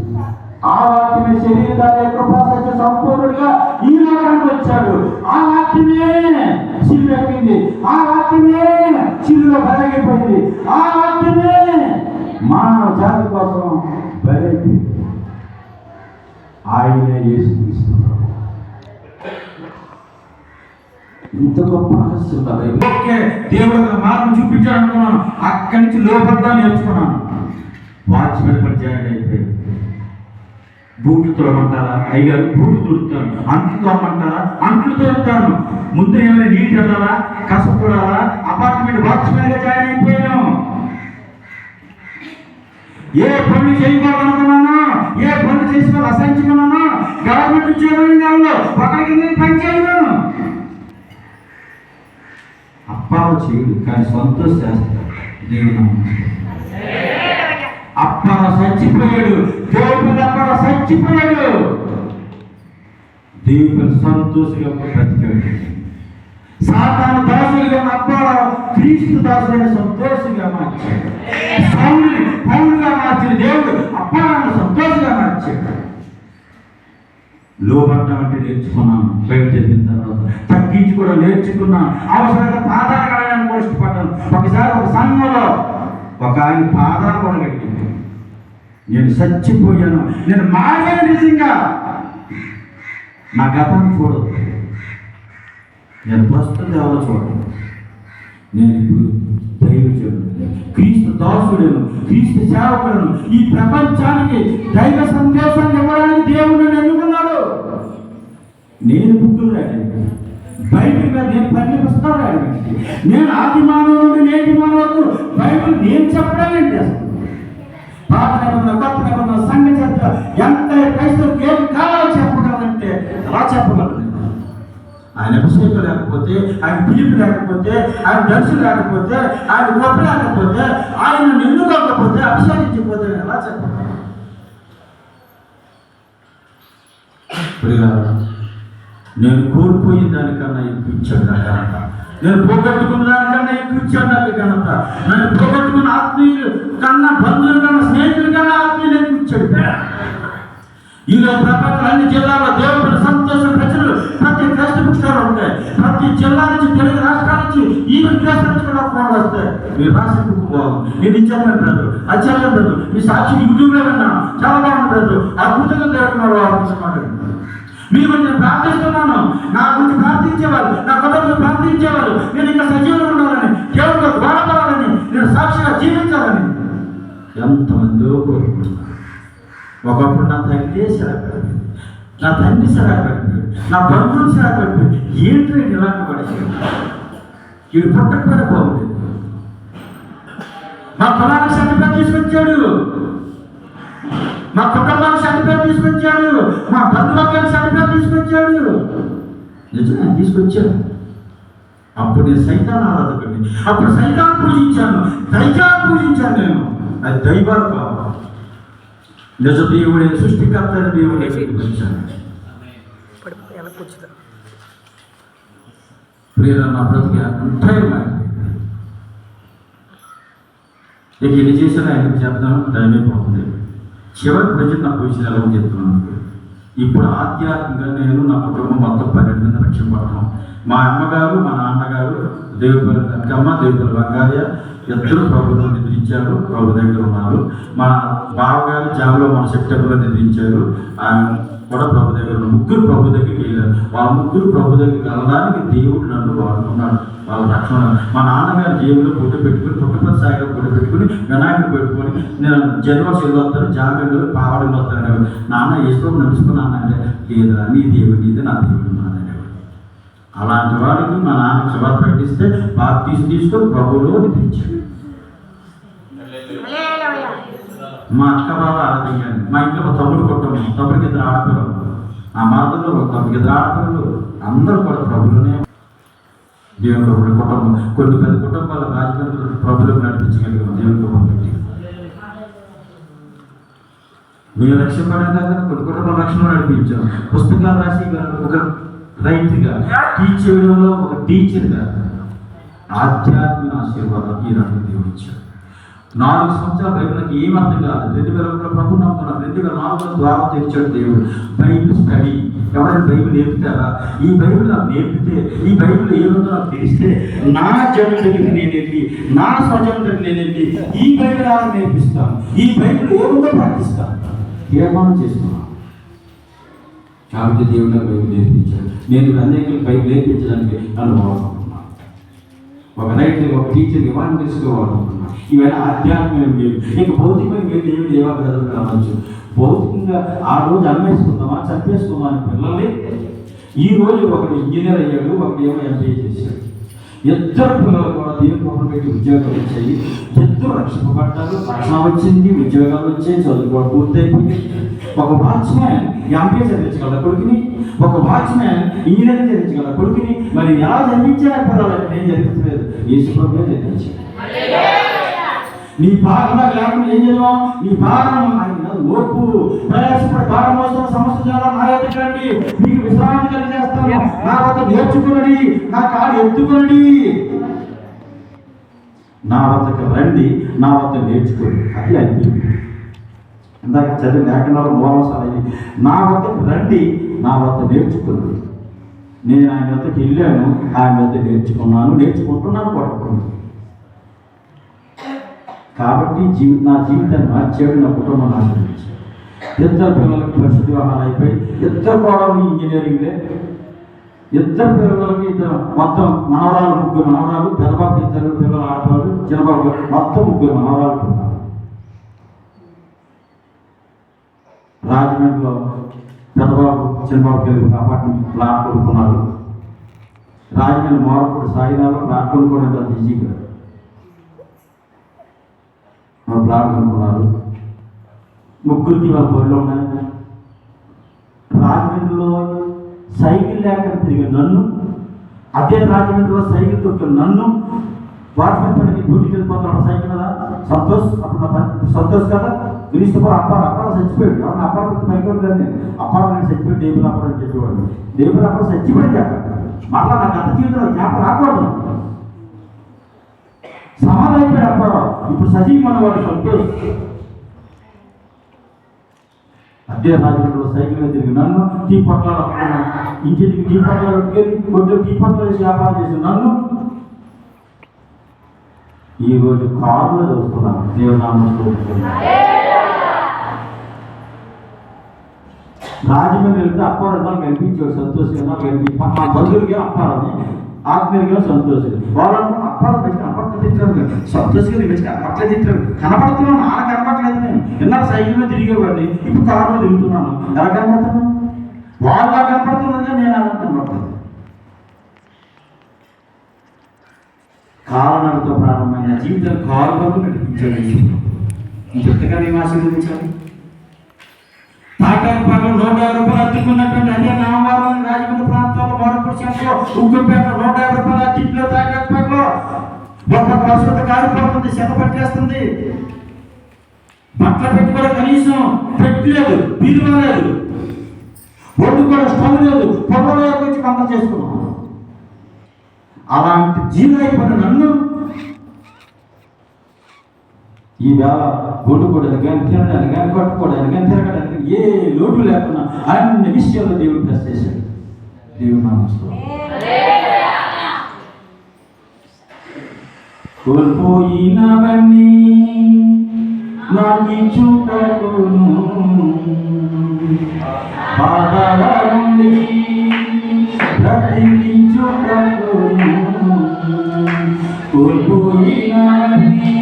ఆ వాక్యమే శరీరాన్ని కృపా సత్య సంపూర్ణుడిగా ఈ లోకానికి వచ్చాడు. ఆ వాక్యమే సిలువెక్కింది. ఆ వాక్యమే సిలువ బలగిపోయింది. ఆ వాక్యమే మానవ జాతి కోసం బలైపోయింది. ఆయనే యేసుక్రీస్తు. ఇంత గొప్ప రహస్యం ఓకే, దేవుడు మార్గం చూపించాడు అనుకున్నాను. అక్కడి నుంచి లోపడ్డా నేర్చుకున్నాను. వాచ్మెన్ పని జాయిన్ అయిపోయాడు. బూట్లు తోడమంటారా? అయ్యారు బూట్లు తొడుతాను. అంట్లు తోడమంటారా? అంట్లు తోడుతాను. ముందు ఏమైనా నీళ్ళు చల్లాలా, కసపడాలా? అపార్ట్మెంట్ వాచ్మెన్ గా జాయిన్ అయిపోయాను. ఏ పనులు చేయకూడదనుకున్నాను, ఏ పనులు చేసిన అసహించుకున్నాను. గవర్నమెంట్ ఉద్యోగంలో ఒకరికి నేను పని చేయను. అప్పాలు చేయడు కానీ సంతోష చేస్తాడు. దేవుడు అప్పాల చచ్చిపోయాడు. దేవుడు అప్పాల చచ్చిపోయాడు. దేవుడు సంతోషంగా బ్రతికాడు. సాతాను దాసులుగా అప్పాల క్రీస్తు దాసులైన సంతోషంగా మార్చాడు. పౌరుగా మార్చిన దేవుడు అప్పాలను సంతోషంగా మార్చాడు. లోపడ్డం అంటే నేర్చుకున్నాను. బయట చెప్పిన తర్వాత తగ్గించి కూడా నేర్చుకున్నాను. అవసరంగా పాదాలు కడగడానికి కూడా ఇష్టపడ్డాను. ఒకసారి ఒక సంఘంలో ఒక ఆయన పాదాలు కూడా కడిగింది. నేను చచ్చిపోయాను, నేను మారాను. నిజంగా నా గతాన్ని చూడదు, నేను ప్రస్తుతం ఎవరో చూడదు. నేను ఇప్పుడు దైవజనుడు, క్రీస్తు దాసుడును, క్రీస్తు సేవకులను. ఈ ప్రపంచానికి దైవ సందేశాన్ని ఇవ్వడానికి దేవుడు నన్ను ఎన్నుకున్నాడు. నేను బుక్కులు రాయడానికి, బైబిల్ మీద నేను 10 పుస్తకాలు రాయడానికి, నేను ఆది మానవుల నుండి నేటి మానవ వరకు బైబిల్ నేను చెప్పడానికి చేస్తాను. పాత నిబంధన, కొత్త నిబంధన, సంఘ చరిత్ర ఎంత క్రైస్తవులకు ఏం కావాలో చెప్పగలంటే అలా చెప్పగలను. ఆయన అభిషేకం లేకపోతే, ఆయన పిలుపు లేకపోతే, ఆయన దర్శనం లేకపోతే, ఆయన గొప్ప లేకపోతే, ఆయన నిన్ను కాకపోతే, అభిషేకించకపోతే ఎలా చెప్పాలి? నేను కోల్పోయిన దానికన్నా ఎక్కువ ఇచ్చాడు నా ఘనత. నేను పోగొట్టుకున్న దానికన్నా ఎక్కువ ఇచ్చాడు నాకు ఘనత. నేను పోగొట్టుకున్న ఆత్మీయులు కన్నా, బంధువుల కన్నా, స్నేహితుల కన్నా ఆత్మీయులు ఎక్కువ ఇచ్చాడు. ఈరోజు ప్రపంచంలో అన్ని జిల్లాల్లో దేవుడు సంతోషం ప్రజలు ప్రతి టెక్స్ట్ బుక్ స్టోర్ ఉంటాయి. ప్రతి జిల్లా నుంచి, తెలుగు రాష్ట్రాల నుంచి, ఈ విదేశాల నుంచి కూడా ఫోన్లు వస్తాయి. మీరు రాసిన బుక్ బాగుంది, నేను ఇచ్చాను బ్రదర్, అది చెప్పాను బ్రదర్, మీ సాక్షి యూట్యూబ్లో విన్నాను, చాలా బాగుంది బ్రదర్, అద్భుతంగా దేవుడు మీరు నేను ప్రార్థిస్తున్నాను. నా గురించి ప్రార్థించేవాళ్ళు, నా కుటుంబం ప్రార్థించేవాళ్ళు, నేను ఇంకా సజీవంగా ఉండాలని, దేవుడితో గొడవడాలని, నేను సాక్షిగా జీవించాలని ఎంతమందో కోరుకుంటున్నాను. ఒకప్పుడు నా తల్లి నా తండ్రి సరాపడిపోయాడు, నా బంధువులు సరాపడిపోయాడు. ఏంటో ఇలాంటి పడేసాడు. వీడు పుట్టకపోయినా బాగుండేది. మా పొలానికి సర్టిఫికేట్ తీసుకొచ్చాడు, మా కుటుంబానికి సర్టిఫికేట్ తీసుకొచ్చాడు, మా బంధువర్గానికి సర్టిఫికేట్ తీసుకొచ్చాడు. నిజంగా తీసుకొచ్చాడు. అప్పుడు నేను సైతాన్ ఆరాధకుడిని. అప్పుడు సైతాన్ పూజించాను, దైవాన్ని పూజించాను నేను. అది దైవాలు కావాలి. నిజ దేవుడే, సృష్టికర్త దేవుడే పూజించాను. ప్రేరణ నా బ్రతికి అంతైనా ఇక ఎన్ని చేసినా ఆయనకు చెప్తాను, టైమే పోతుంది. చివరి ప్రజలు నా పొజిషన్ ఎలా చెప్తున్నాను. ఇప్పుడు ఆధ్యాత్మికంగా నేను నా కుటుంబం మొత్తం 12 మంది రక్షింపడతాం. మా అమ్మగారు, మా నాన్నగారు దేవుపల్లి అక్కమ్మ, దేవుపల్లి బంగారయ్య ఇద్దరు ప్రభుత్వం నిద్రించారు, ప్రభు దగ్గర ఉన్నారు. మా బావగారు జాబ్లో మన సెప్టెంబర్లో నిద్రించారు, ఆయన కూడా ప్రభు దగ్గర ఉన్నారు. ముగ్గురు ప్రభు దగ్గరికి వెళ్ళారు. వాళ్ళ ముగ్గురు ప్రభు దగ్గరికి వెళ్ళడానికి దేవుడు నన్ను వాడుకున్నాడు. వాళ్ళ రక్షణ. మా నాన్నగారు జేబులో పొట్టు పెట్టుకుని, పుట్టపతి సాయిగా పొట్టు పెట్టుకుని, వినాయకుడు పెట్టుకొని, నేను జన్మస్ వెళ్ళొస్తాను, జాబీలు పావాడు వెళ్ళొస్తాను. నాన్న యేసు నడుచుకున్నాను అంటే, లేదా నీ దేవుడు నీదే, నా దేవుడు నాదనేవాడు. అలాంటి వాడికి మా నాన్న శుభార్త ప్రకటిస్తే బాప్తీసు తీసుకొని ప్రభువులో నిద్రించాడు. మా అక్క బాబా ఆరాధించాను. మా ఇంట్లో ఒక తమ్ముడు కుటుంబం, తమ్ముడికి 2 ఆడపిల్లలు. ఆ మాతలో ఒక తమ్ముడికి 2 ఆడపిల్లలు. అందరూ కూడా ప్రభులోనే దేవుని కుటుంబం. కొన్ని పెద్ద కుటుంబాల రాజమండ్రి ప్రభులకు నడిపించగలిగాం దేవుని కుటుంబం పెట్టి. మీరు రక్షింపడానికి కొన్ని కుటుంబం రక్షణ నడిపించాం. పుస్తకాలు రాసి ఒక రైతుగా, టీచ్ చేయడంలో ఒక టీచర్గా ఆధ్యాత్మిక ఆశీర్వాదం ఈ రకం దేవుడు ఇచ్చాడు. 4 సంవత్సరాల బైబిల్కి ఏం అర్థం కాదు. 2001 ప్రభు నమ్ముకున్నాను. 2004 ద్వారా తెరిచాడు దేవుడు. Bible study. ఎవరైనా బైబిల్ నేర్పుతారా? ఈ బైబిల్ నాకు నేర్పితే, ఈ బైబిల్ ఏముందో నాకు తెలిస్తే, నా జనం దగ్గరికి నేను వెళ్ళి, నా స్వజనం దగ్గరికి నేను వెళ్ళి ఈ బైబిల్ ఆమె నేర్పిస్తాను, ఈ బైబిల్ ఏముందో ప్రకటిస్తాను, తీర్మానం చేస్తున్నాను. కాబట్టి దేవుడు నాకు బైబిల్ నేర్పించాడు. నేను అనేకలకు బైబిల్ నేర్పించడానికి నన్ను వాడుకుంటున్నాను. ఒక రైతు, ఒక టీచర్ ఇవన్నీ తెలుసుకోవాలనుకుంటున్నాను. ఇవన్నీ ఆధ్యాత్మిక మేలు. ఇక భౌతికమైన మేలు ఏమి దేవా బ్రదర్ కావచ్చు. భౌతికంగా ఆ రోజు అమ్మేసుకుందామా, చంపేసుకుందామా అని పిల్లల్ని ఈ రోజు ఒకడు ఇంజనీర్ అయ్యాడు, ఒకటి ఏమో ఎంబీఏ చేశాడు. ఇద్దరు పిల్లలు కూడా దేవుని కోపం పెట్టి ఉద్యోగాలు వచ్చాయి. ఇద్దరు రక్షింపబడ్డారు, రక్షణ వచ్చింది, ఉద్యోగాలు వచ్చాయి, చదువు కూడా పూర్తయిపోయింది. ఒక వాచ్మ్యాన్ ఎంబీఏ చదివించగల కొడుకుని, ఒక వాచ్మ్యాన్ ఇంజనీరింగ్ చదివించగల కొడుకుని. మరి ఎలా చదివించారు పిల్లలు? నేను చదివించలేదు, యేసు ప్రభువే చదివించాను. నీ భాగం లేకుండా ఏం చదివాం? నీ భాగం ఓపు ప్రయాసపడి భాగం మోసం సమస్య చాలా నా ఎదుకండి, మీకు విశ్రాంతి కలిగేస్తాను. నా వద్ద నేర్చుకునండి, నా కాడు ఎత్తుకునండి, నా వద్దకు రండి, నా వద్ద నేర్చుకోండి. అది అన్ని ఇందాక చదివి లేకుండా మూలవసాలి. నా వద్దకు రండి, నా వద్ద నేర్చుకోండి. నేను ఆయన వద్దకు వెళ్ళాను, ఆయన వద్ద నేర్చుకున్నాను, నేర్చుకుంటున్నాను, పడుకున్నాను. కాబట్టి నా జీవితాన్ని మార్చాడు, నా కుటుంబం ఆశ్రయించాడు. ఇద్దరు పిల్లలకి పరిస్థితి వివాహాలు అయిపోయి, ఇద్దరు కోడలు ఇంజనీరింగ్లే. ఇద్దరు పిల్లలకి మొత్తం మనవరాలు, 3 మనవరాలు. పెద్దబాబు 2 పిల్లలు ఆడవాళ్ళు, చిన్నబాబు మొత్తం 3 మనవరాలు ఉన్నారు. రాజమండ్రిలో పెద్దబాబు, చిన్నబాబు కలిపి అపార్ట్మెంట్ ప్లాట్ కొనుక్కున్నారు. రాజమండ్రి మోరపూడి సాయినాలో ప్లాట్ కొనుక్కోవడం అంత ఈజీగా ప్లాట్ కొనుక్కున్నారు. 3కి వాళ్ళ బొళ్ళు ఉన్నాయి. రాజమండ్రిలో సైకిల్ లేకుండా తిరిగి నన్ను, అదే రాజమండ్రిలో సైకిల్ తొక్కిన నన్ను వాచ్మెన్ పనికి డ్యూటీకి వెళ్ళిపోతున్నాడు సైకిల్ కదా. సంతోష్ అప్పుడు సంతోష్ కదా, క్రీస్తుపురం అప్పారు చచ్చిపోయాడు. ఎవరన్నా అప్పారు పైకి కానీ అప్పారు నేను చచ్చిపోయి దేవుడు అప్పారు అని చెప్పేవాడు. దేవుడు అప్పుడు చచ్చిపోయింది అక్కడ. మళ్ళా నా గత జీవితంలో జ్ఞాపకం రాకూడదు. సమాధి అయిపోయాడు అప్పారు. ఇప్పుడు సజీవమైన వాడు సంతోష్. అదే రాజమండ్రిలో సైకిల్ మీద తిరిగి నన్ను, టీ పొట్లాలు ఇంటికి టీ పొట్లాలు కొంచెం టీ పొట్లాలు వేసి వ్యాపారం చేసి నన్ను ఈరోజు కారులో చూస్తున్నాను. దేవనామంలో రాజమండ్రి వెళ్తే అప్పారు కనిపించాడు, సంతోషంగా కనిపి మా బంధువులకి అప్పారని, ఆత్మీయంగా సంతోషం. వాళ్ళను అప్పారు పెంచిన అప్పట్లో తిట్టారు, సంతోషంగా పెంచిన అప్పట్లో తిట్టారు. కనపడుతున్నాను, నాన్న కనపడలేదు. నేను ఎన్నాళ్ళు సైకిల్ మీద తిరిగేవాడిని, ఇప్పుడు కారులో తిరుగుతున్నాను. ఎలా కనపడుతున్నాను? వాళ్ళ కనపడుతున్నదే నేను అలా కనపడుతుంది. కారణాలతో ప్రారంభమైన జీవితం కారులకు నడిపించాడు. ఇంకెంతగా మేము ఆశీర్వదించాలి. తాటాకుపాలెం 150 రూపాయలు అత్తుకున్నటువంటి అదే నామవారం రాజమండ్రి ప్రాంతంలో మరొకలో ఉగ్గుపేట 150 రూపాయల అత్తిలో తాటాకుపాలెంలో ఒక పరిశుద్ధ కారిపోతుంది, చెత్త పట్టేస్తుంది. బట్టలు పెట్టుకోవడం కనీసం పెట్టలేదు, బీరువా లేదు, ఒడ్డు కూడా స్టవ్ లేదు, పొలంలో వచ్చి పంట చేసుకున్నాం. అలాంటి జీవన అయిపోయిన నన్ను ఈవేళ వండుకోవడానికి కానీ తినడానికి కానీ కట్టుకోవడానికి కానీ తిరగడానికి ఏ లోటు లేకుండా అన్ని విషయాల్లో దేవుడు ప్లస్ చేశాడు. దేవుడు నామస్తోత్రం. కోల్పోయినవన్నీ నాకిచ్చుటకును బాధలనుండి బ్రతికించుటకును కోల్పోయినవన్నీ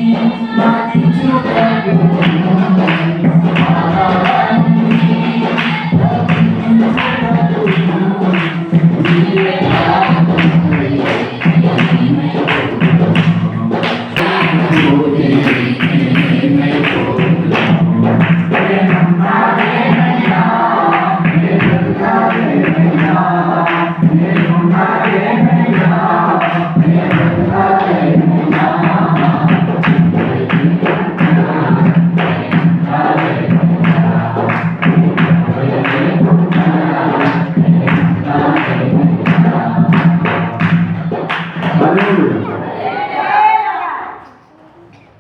నాకిచ్చుటకును బాధలనుండి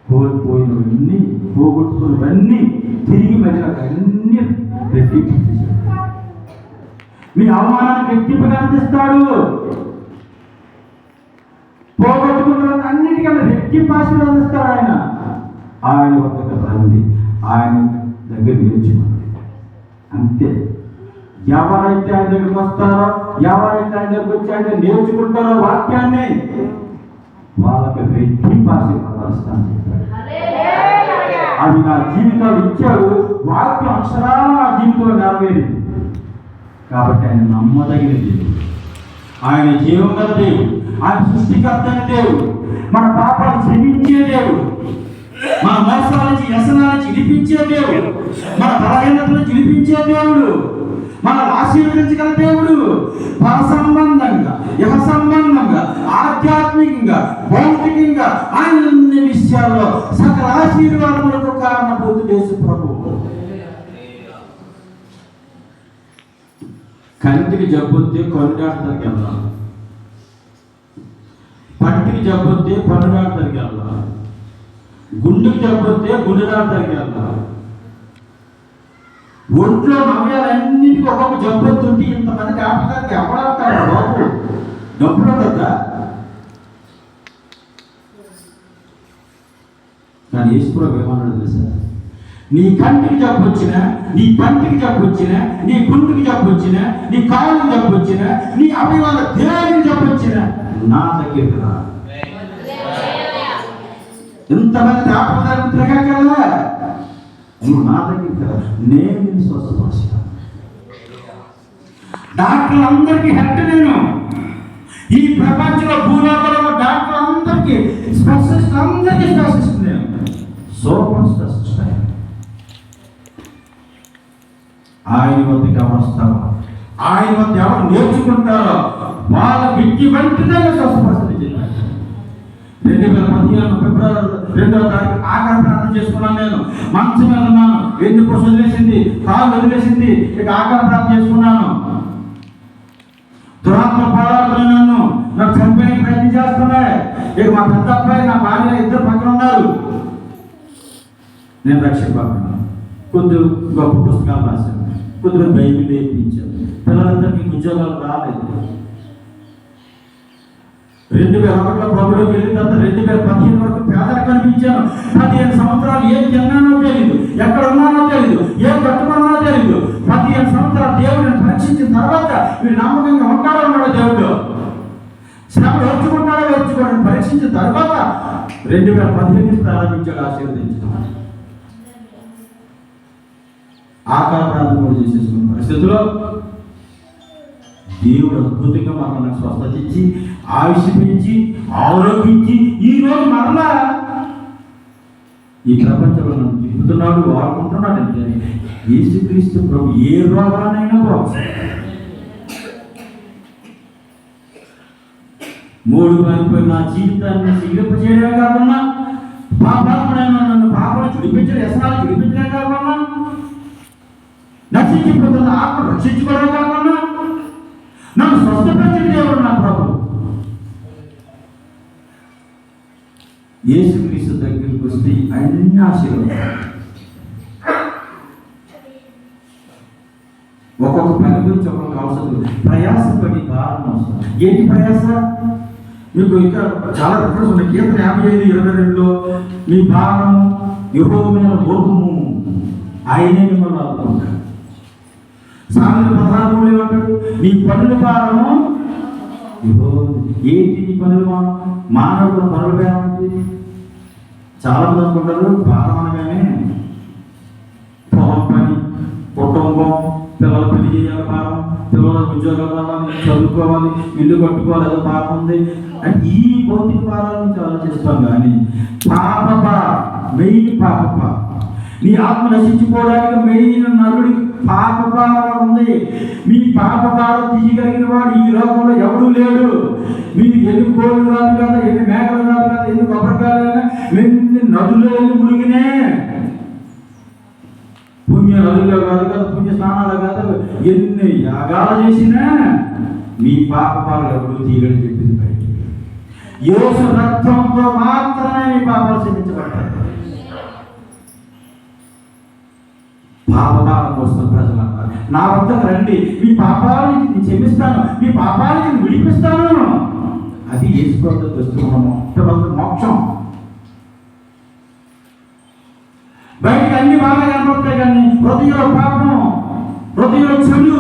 కోల్పోయినవన్నీ పోగొట్టుకున్నవన్నీ తిరిగి మళ్ళీ అన్ని రెట్టింపు మీ అవమానాన్ని రెట్టింపుగా అందిస్తాడు. పోగొట్టుకున్న అన్నిటికన్నా రెట్టింపు ఆశీర్వదిస్తాడు ఆయన. ఆయన వద్దకు రండి, ఆయన దగ్గర నేర్చుకోండి. అంతే. ఎవరైతే ఆయన దగ్గరికి వస్తారో, ఎవరైతే ఆయన దగ్గరికి వచ్చి ఆయన నేర్చుకుంటారో వాక్యాన్ని, వాళ్ళకి రెట్టింపు ఆశీర్వదిస్తాను చెప్పాడు. అది నా జీవితంలో ఇచ్చాడు. వాక్యం అక్షరాలు నా జీవితంలో నెరవేరింది. కాబట్టి ఆయన నమ్మదగిన దేవుడు, ఆయన జీవంగల దేవుడు, ఆయన సృష్టికర్త అయిన దేవుడు, మన పాపాలు క్షమించే దేవుడు, మన మోసాల నుంచి వ్యసనాల నుంచి విడిపించే దేవుడు, మన బలహీనత నుంచి విడిపించే దేవుడు, మనం ఆశీర్వదించగల దేవుడు. పర సంబంధంగా, యహ సంబంధంగా, ఆధ్యాత్మికంగా, భౌతికంగా అన్ని విషయాల్లో సకల ఆశీర్వాదములకు కారణభూతుడు యేసు ప్రభువు. కంటికి జబ్బొస్తే కన్ను డాక్టర్కి వెళ్దాం, పంటికి జబ్బొస్తే పన్ను డాక్టర్కి వెళ్దాం, గుండెకి జబ్బొస్తే గుండె డాక్టర్కి వెళ్దాం. ఒంట్లో నవ్యాలన్నిటికీ ఒక్కొక్క జబ్బు వస్తుంటే ఇంతమంది డాక్టర్కి ఎవడవుతారు బాబు? డబ్బులు కదా. కానీ యేసుప్రభు ఏమన్నాడు తెలుసా? నీ కంటికి జబ్బు వచ్చినా, నీ పంటికి జబ్బు వచ్చినా, నీ గుండెకి జబ్బు వచ్చినా, నీ కాళ్ళకి జబ్బు వచ్చినా, నీ అవయవాల దేనికి జబ్బు వచ్చినా నా దగ్గరికి రా. ఇంతమంది డాక్టర్ తిరగగలరా? నువ్వు నా దగ్గరికి రా, నేను నిన్ను స్వస్థపరుస్తాను. డాక్టర్లు అందరికీ హెడ్ నేను. ఈ ప్రపంచంలో భూలోకంలో డాక్టర్ అందరికీ స్పెషలిస్ట్, అందరికీ స్పెషలిస్ట్ నేను. Super specialist. ఆయన వద్దకు ఎవరు వస్తారో, ఆయన వద్ద ఎవరు నేర్చుకుంటారో వాళ్ళ విద్య వెంటనే స్వస్థపరుస్తుంది. 2015 ఫిబ్రవరి 2వ తారీఖు ఆఖరి ప్రార్థన చేసుకున్నాను. నేను మంచం మీద ఉన్నాను, ఎందుకు వదిలేసింది, కాలు వదిలేసింది, ఇక ఆఖరి ప్రార్థన చేసుకున్నాను. దురాత్మ పోరాడుతున్నాయి, నన్ను నాకు చంపేయడానికి ప్రయత్నం చేస్తున్నాయి. ఇక మా పెద్ద అబ్బాయి, నా భార్య ఇద్దరు పక్కన ఉన్నారు. నేను రక్షింపబడ్డాను. కొద్ది గొప్ప పుస్తకాలు రాశాను, కొద్దిగా బైబిల్ నేర్పించాను. పిల్లలందరికీ ఉద్యోగాలు రాలేదు. 2001లో ప్రభుత్వం వెళ్ళిన తర్వాత 2015 వరకు పేదలకు కనిపించాను. 15 సంవత్సరాలు ఏం తిన్నానో తెలియదు, ఎక్కడ ఉన్నానో తెలియదు, ఏం కట్టుకున్నానో తెలియదు. 15 సంవత్సరాలు దేవుడిని పరీక్షించిన తర్వాత వీడు నమ్మకంగా ఉంటాడో ఉన్నాడో దేవుడు, శ్రమలు వచ్చుకుంటాడో వచ్చుకోవడం పరీక్షించిన తర్వాత 2015 ప్రారంభించాడు ఆశీర్వదించడం. ఆకార ప్రార్థన కూడా చేసేసుకున్న పరిస్థితిలో దేవుడు అద్భుతంగా మనల్ని స్వస్థత ఇచ్చి ఆయుష్ పెంచి ఆరోగ్యించి ఈరోజు మరలా ఈ ప్రపంచంలో నన్ను తిప్పుతున్నాడు, వాడుకుంటున్నాడంటే యేసుక్రీస్తు ప్రభు ఏ రోగానైనా మూడు వైపు నా జీవితాన్ని సిగ్గిపచేయడమే కాకుండా పాపాత్ముడైన నన్ను పాపాలు చుడిపించడం, వ్యసనాలు చుడిపించడం కాకుండా నశించిపోతున్న ఆత్మ రక్షించుకోవడం కాకుండా నన్ను స్వస్థపరిచిన దేవుడు నా ప్రభు. యేసుక్రీస్తు దగ్గరికి వస్తే అన్ని ఆశీర్వాదాలు. ఒక్కొక్క పని గురించి ఒక్కొక్క అవసరం. ప్రయాసపడి భారం అవసరం. ఏంటి ప్రయాస? మీకు ఇంకా చాలా రిఫరెన్స్ ఉన్నాయి. కీర్తన 55:22లో మీ భారం యెహోవా మీద మోపము, ఆయనే మిమ్మల్ని ఆపుతూ ఉంటాడు. సామెతలు 16:3 ఏమంటాడు? నీ పనుల భారము ఏంటి? నీ పనులు మానవుడు పనులు ఏమంటే చాలా మంది అనుకుంటారు భారం అనగానే పొలం పని, కుటుంబం, పిల్లలు పెళ్లి చేయాలి భారం, పిల్లలకు ఉద్యోగాలు రావాలి, చదువుకోవాలి, ఇల్లు కట్టుకోవాలి, ఏదో భారం ఉంది అంటే ఈ భౌతిక భారాల నుంచి ఆలోచిస్తాం. కానీ పాప మెయిన్ పాప నీ ఆత్మ నశించుకోవడానికి మెయిన్ నరుడికి పాప భారం ఉంది. మీ పాప భారం తీయగలిగిన వాడు ఈ లోకంలో ఎవడూ లేడు. మీరు ఎన్ని కోళ్ళు కాదు కదా, ఎన్ని మేకలు కాదు కదా, ఎన్ని కొబ్బరికాయలు, ఎన్ని నదుల్లో ఎన్ని మునిగినే, పుణ్య నదుల్లో కాదు కదా, పుణ్య స్నానాలు కాదు, ఎన్ని యాగాలు చేసినా మీ పాప భారం ఎవరు తీయగలని చెప్పింది బయట. యేసు రక్తంతో మాత్రమే మీ పాపాలు క్షమించబడతాయి. పాపభారం వస్తున్న ప్రజలంతా నా వద్దకు రండి, మీ పాపాలను నేను క్షమిస్తాను, మీ పాపాలను నేను విడిపిస్తాను. అది యేసు వద్దకు వస్తున్నాము మోక్షం. బయటకు అన్ని బాగా కనపడతాయి కానీ హృదయంలో పాపం, హృదయంలో చెడు.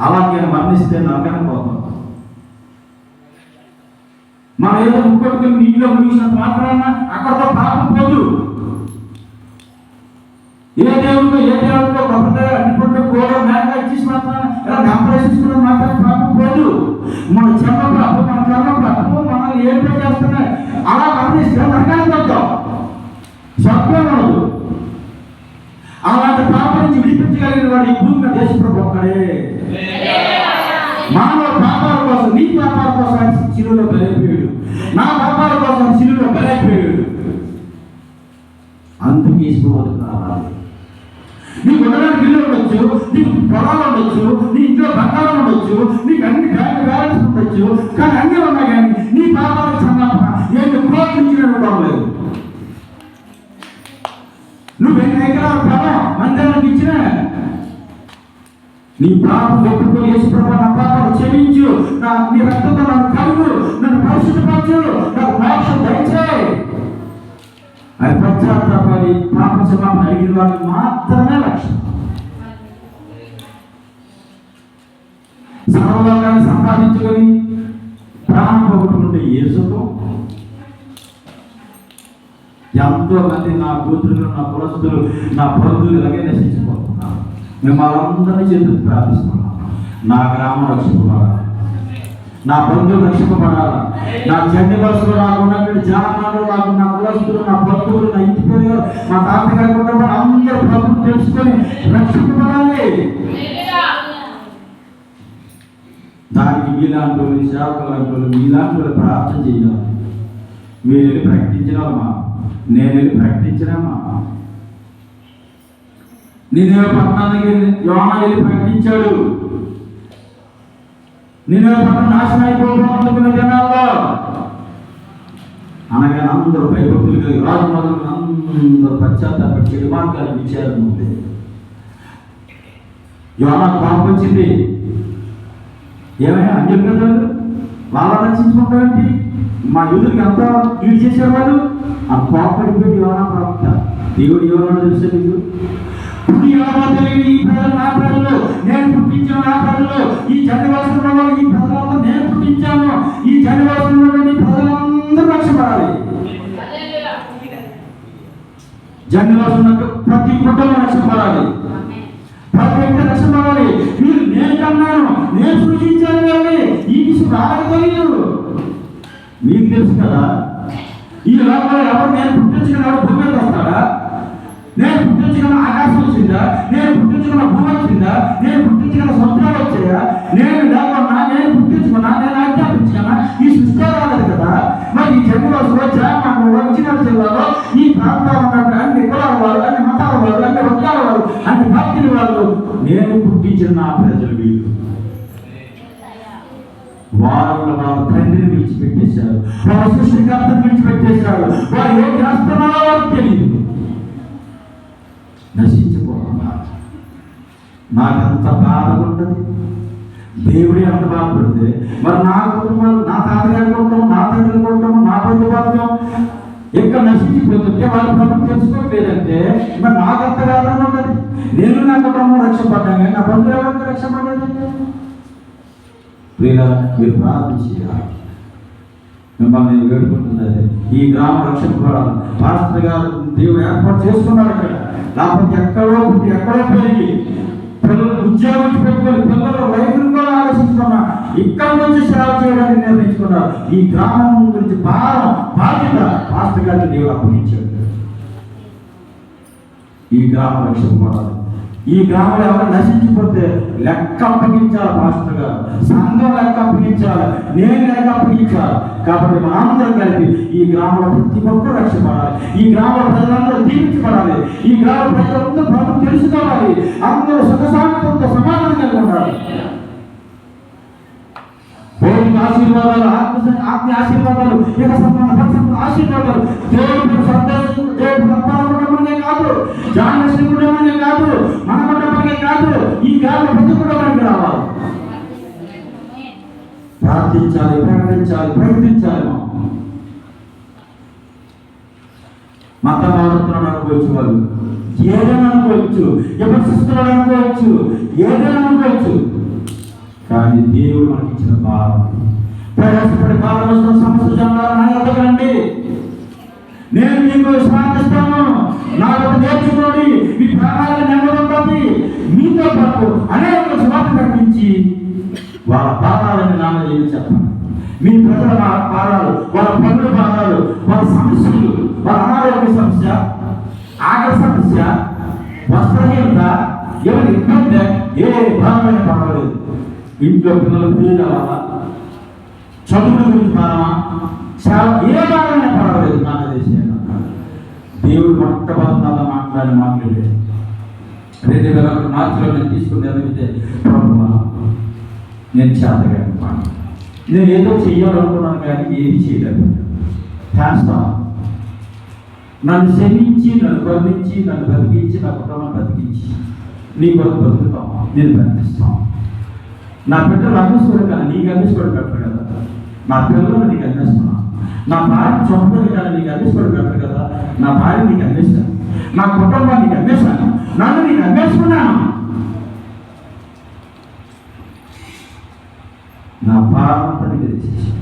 అలాగే మరణిస్తే నరకానికి పోతాం. మనం ఏదో ముక్కడుకొని నీటిలో ముగిసినంత మాత్రాన అక్కడతో పాపం పోదు. ఏ దేవుడికో కొబ్బరికాయ అడ్డుకుంటే కూడా మేక ఇచ్చేసి మాత్రం ఇలా గంపలేసుకున్న మాత్రం పాపం పోదు. మన చెమ్మ పాపం, మన కర్మ పాపం మనల్ని ఏర్పే చేస్తున్నాయి. అలా మరణిస్తే నరకానికి పోతాం, స్వర్గం ఉండదు. అలాంటి పాపం నుంచి విడిపించగలిగిన వాడు ఈ భూమి దేశ ప్రభు ఒక్కడే. మానవ పాపాల కోసం, నీ పాపాల కోసం శిలువలో బలైపోయాడు, నా పాపాల కోసం శిలువలో బలైపోయాడు. అందుకే యేసుప్రభువుకు రావాలి. నీకు ఉండడానికి ఇల్లు ఉండొచ్చు, నీకు పొలాలు ఉండొచ్చు, నీ ఇంట్లో బంగారం ఉండొచ్చు, నీకు అన్ని బ్యాంక్ బ్యాలెన్స్ ఉండొచ్చు, కానీ అన్నీ ఉన్నా కానీ నీ పాపాలకు క్షమాపణ నేను ప్రోత్సహించిన లేదు. నువ్వు ఎన్ని ఎకరాల పొలం మందిరానికి ఇచ్చిన నీ పాపం ఒప్పుకో, యేసుప్రభు నా పాపాలు క్షమించు, నీ రక్తంతో నన్ను కడుగు, నన్ను పరిశుద్ధపరచు, నాకు మోక్షం దయచేయి అని పశ్చాత్తాపడి పాప క్షమాపణ అడిగిన వాళ్ళకి మాత్రమే లక్ష్యం. సర్వలోకాన్ని సంపాదించుకొని ప్రాణం పోగొట్టుకుంటే యేసుతో ఎంతో మంది నా కూతురు, నా కులస్తులు, నా బంధువులు ఇలాగే నశించిపోతున్నారు. మిమ్మల్ని అందరినీ చేతులు ప్రార్థిస్తున్నాను. నా గ్రామం రక్షింపబడాలి, నా బంధువులు రక్షింపబడాలి, నా చెడ్డ బస్సులో నాకు ఉన్నటువంటి జానాలు, నాకు నా కులస్తులు, నా బంధువులు, నా ఇంటి పేరు, మా తాతగారి కుటుంబం అందరూ ప్రభుత్వం తెలుసుకొని రక్షింపబడాలి. దానికి మీలాంటి వాళ్ళు, సేవకులు లాంటి వాళ్ళు, మీలాంటి వాళ్ళు ప్రార్థన చేయాలి. మీరు వెళ్ళి ప్రకటించినామా, నేను వెళ్ళి ప్రకటించినామా? నిన్నే పట్టణానికి యోనా వెళ్ళి ప్రకటించాడు. నిన్నే పట్టణం నాశనం అయిపోతున్న జనాల్లో అనగా అందరూ భయభక్తులు కలిగి రాజు మొదలు అందరూ పశ్చాత్తాపడి చెడు మార్గాలు విచారణ ఉంది. యోనా కోపం వచ్చింది. ఏమైనా అని చెప్పారు, వాళ్ళ రక్షించుకుంటారంటే మా యూదులకి ఎంత కీడు చేసేవాడు. ఆ కోపడిపోయి యోనా ప్రవక్త దేవుడు ఎవరో తెలిసే మీకు ఈ ప్రజలు నా ప్రజలు, నేను పుట్టించిన నా ప్రజలు, ఈ జనవలసిన ఈ ప్రజలంతా నేను పుట్టించాను, ఈ జనవలసిన ప్రజలందరూ రక్షపడాలి. జనవలసిన ప్రతి కుటుంబం రక్షపడాలి. ప్రతి వ్యక్తి రక్షణ పడాలి. మీరు నేను కన్నాను, నేను సృష్టించాను కానీ ఈ విషయం రావడం తెలియదు. మీకు తెలుసు కదా, ఈ లోకంలో ఎవరు నేను పుట్టించగల భూమి మీద వస్తాడా? నేను పుట్టించగల ఆకాశం వచ్చిందా? నేను పుట్టించగల భూమి వచ్చిందా? నేను పుట్టించగల సముద్రాలు వచ్చాయా? నేను లేకున్నా, నేను పుట్టించుకున్నా, నేను ఆజ్ఞాపించుకున్నా ఈ సృష్టి రాలేదు కదా. మరి ఈ జన్మలో వచ్చిన జిల్లాలో ఈ ప్రాంతాలు ఉన్నట్టు అన్ని కులాల వాళ్ళు, అన్ని మతాల వాళ్ళు, అన్ని వర్గాల వాళ్ళు, అన్ని పార్టీల వాళ్ళు నేను పుట్టించిన నా ప్రజలు వీళ్ళు. వారు తండ్రిని విడిచిపెట్టేశారు, వారు సృష్టికర్తను విడిచిపెట్టేశారు. వారు ఏం చేస్తున్నారో వారికి తెలియదు, నశించిపోతున్నారు. నాకెంత బాధ ఉంటుంది. దేవుడు ఎంత బాధపడితే మరి నా కుటుంబం, నా తాతగారి కుటుంబం, నా తండ్రి కుటుంబం, నా బంధువర్గం ఎక్కడ నశించిపోతుంటే వాళ్ళు ప్రభుత్వం తెలుసుకోలేదంటే మరి నాకెంత బాధగా ఉంటుంది. నేను నా కుటుంబం రక్షపడ్డాను కానీ నా బంధువులు ఎవరికి రక్షపడ్డది? మీరు ప్రార్థన చేయాలి. మిమ్మల్ని నేను వేడుకుంటున్నది ఈ గ్రామం రక్షింపబడాలి. పాస్టర్ గారు దేవుడు ఏర్పాటు చేసుకున్నాడు అక్కడ. లేకపోతే ఎక్కడో పుట్టి ఎక్కడో పెరిగి పిల్లలు ఉద్యోగం పెట్టుకొని పిల్లలు రైతులు కూడా ఆలోచించుకున్నా ఇక్కడ నుంచి సేవ చేయడానికి నిర్ణయించుకున్నారు. ఈ గ్రామం గురించి బాధ్యత పాస్టర్ గారికి దేవుడు అప్పగించాడు. ఈ గ్రామం రక్షింపబడాలి. ఈ గ్రామంలో ఎవరు నశించిపోతే లెక్క అప్పగించాలి. పాస్టర్ గారు సంఘం లెక్క అప్పగించాలి, నేను లెక్క అప్పగించాలి. కాబట్టి మనందరం కలిపి ఈ గ్రామంలో ప్రతి ఒక్కరు రక్షపడాలి. ఈ గ్రామంలో ప్రజలందరూ దీవించబడాలి. ఈ గ్రామ ప్రజలందరూ ప్రభుత్వం తెలుసుకోవాలి. అందరూ సుఖశాంతంతో సమాధానం కలిగి ఉండాలి. భౌతిక ఆశీర్వాదాలు, ఆత్మీయ ఆశీర్వాదాలు, ఇక సంబంధ ఆశీర్వాదాలు దేవుడు సంతోషం, దేవుడు కుటుంబమే కాదు, జానశ్రీ కుటుంబమే కాదు, మన కుటుంబమే కాదు, ఈ గ్రామ ప్రతి కుటుంబానికి రావాలి. ప్రార్థించాలి, ప్రకటించాలి. మత మారుతున్నాడు అనుకోవచ్చు, వాళ్ళు ఏదైనా అనుకోవచ్చు, ఎవరు శిస్తులు అనుకోవచ్చు, ఏదైనా అనుకోవచ్చు. కానీ దేవుడు మనకి ఇచ్చిన భావం ప్రయాసపడి కావలసిన సమస్య జనాలండి. నేను మీకు విశ్వాసిస్తాను, నా యొక్క నేర్చుకోండి, మీ ప్రాణాలను నెమ్మది. మీతో పాటు అనేక స్వార్థ కట్టించి వాళ్ళ పాదాలని నాన్న చెప్పండి. మీ ప్రజల పాదాలు, వాళ్ళ పనుల పాదాలు, వాళ్ళ సమస్యలు, వాళ్ళ అనారోగ్య సమస్య, ఆకలి సమస్య, వస్త్రహీనత, ఎవరి ఇబ్బంది, ఏ భాగమైన పర్వాలేదు. ఇంట్లో పిల్లలు పూజ కావాలా, చదువుల గురించి కావాలా, ఏ భాగమైనా పర్వాలేదు. నా దేశం దేవుడు మొట్టమొదటి మాట్లాడలేదు. 2000 మార్చిలో నేను తీసుకుని ఎదిగితే ప్రభువా నేను చేతగా నేను ఏదో చెయ్యాలనుకున్నాను కానీ ఏది చేయలేదు. చేస్తాను. నన్ను క్షమించి, నన్ను కరుణించి, నన్ను బతికించి, నా కుటుంబాన్ని బతికించి నీ కొరకు బతుకుతాం, నేను బతికిస్తాం. నా బిడ్డలు అందిస్తాడు కానీ నీకు అందిస్తాడు పెట్టరు కదా. నా పిల్లలు నీకు అందిస్తున్నా. నా భార్య చొప్పది కానీ నీకు అందిస్తాడు పెట్టరు కదా. నా భార్య నీకు అందిస్తాను, నా కుటుంబాన్ని నీకు అందిస్తాను, నన్ను నీకు అందిస్తున్నాను. నా భారతని తెచ్చేసి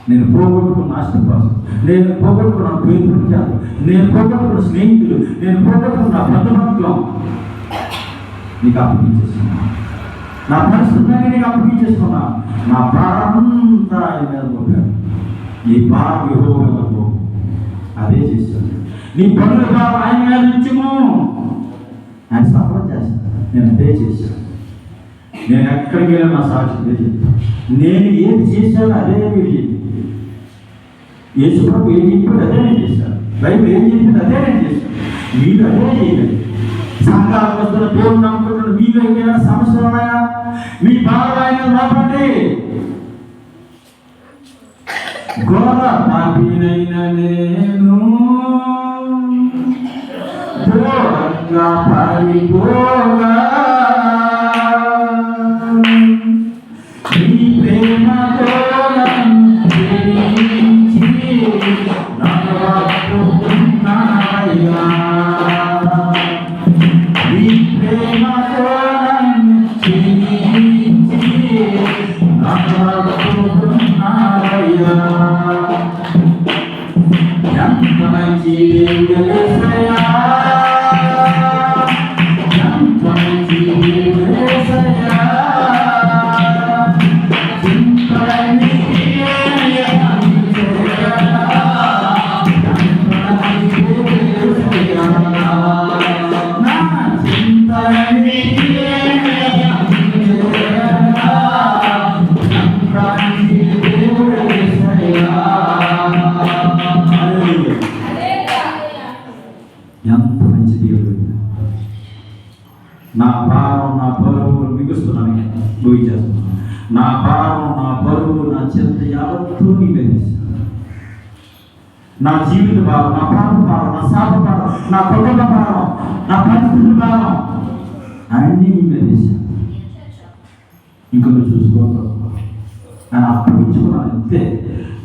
నేను పోగొట్టుకున్న ఆస్తిపాసు, నేను పోగొట్టుకున్న పేరు ప్రఖ్యాతులు, నేను పోగొట్టుకున్న స్నేహితులు, నేను పోగొట్టుకున్న బంధువర్గం నీకు అప్పగించేస్తున్నాను. నా పరిస్థితులన్నీ నీకు అప్పగించేస్తున్నా. నా భారమంతా ఆయన మీద పోయాను. ఈ భారం యెహోవాకు అదే చేశాను. నీ పనుల భారం ఆయన మీద ఇచ్చుము, ఆయన సఫలం చేస్తాను. నేను అదే చేశాను. నేను ఎక్కడికి వెళ్ళా నా సాక్షి చెప్తాను. నేను ఏది చేశానో అదే మీరు చెప్పి, యేసుప్రభు ఏం చెప్పాడు అదే నేను చేశాను. బైబిల్ ఏం చెప్పింది అదే నేను చేశాను. మీరు అదే చేయాలి. సంఘాలకు వస్తున్న దేవుడు నమ్ముకుంటున్న మీలో ఏమైనా సమస్యలు ఉన్నాయా? మీ బాధ ఆయన రాపండి. ఘోర పాపినైన నేను ఘోరంగా పడిపోగా నీ ప్రేమతో ఎంత మంచి ముగించేస్తున్నాను. నా భారం, నా బరువు, నా చింత యావత్తూ నీ మీద వేశాను. నా జీవిత భారం, నా పాప భారం, నా శాప భారం, నా కుటుంబ భారం, నా పరిస్థితుల భారం అన్నీ నీ మీద వేశాను. ఇంకా నువ్వు చూసుకోవాలి. నేను అప్పగించుకున్నాను అంతే.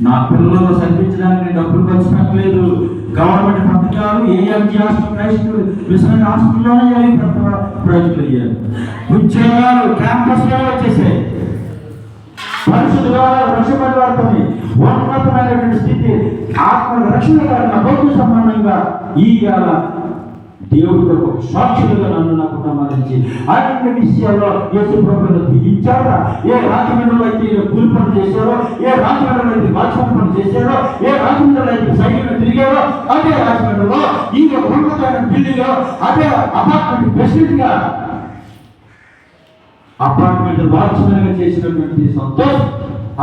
నా పిల్లలు చదివించడానికి డబ్బులు ఖర్చు పెట్టలేదు. గవర్నమెంట్ పథకాలు ఏఎంజీ హాస్పిటల్, క్రైస్ట్ మిషన్ హాస్పిటల్లోనే ప్రజలు అయ్యారు. ఉద్యోగాలు క్యాంపస్లో వచ్చేసాయి. పరిశుద్ధుగా రక్షపడబడుతుంది. ఉన్నతమైనటువంటి స్థితి, ఆత్మ రక్షణ కలిగిన భౌతిక సంబంధంగా ఈ దేవుడి కొరకు సాక్షులుగా నన్ను నా కుటుంబానికి అన్ని విషయాల్లో యేసు ప్రభువును దిగించారా? ఏ రాజమండ్రిలో అయితే కూలి పనులు చేశారో, ఏ రాజమండ్రిలో అయితే వాచ్మెన్ పనులు చేశారో, ఏ రాజమండ్రిలో అయితే సైకిల్ తిరిగారో, అదే రాజమండ్రిలో ఈ ఉన్నతమైన బిల్డింగ్ లో అదే అపార్ట్మెంట్ ప్రెసిడెంట్ గా, అపార్ట్మెంట్ వాచ్మెన్ గా చేసినటువంటి సంతోష్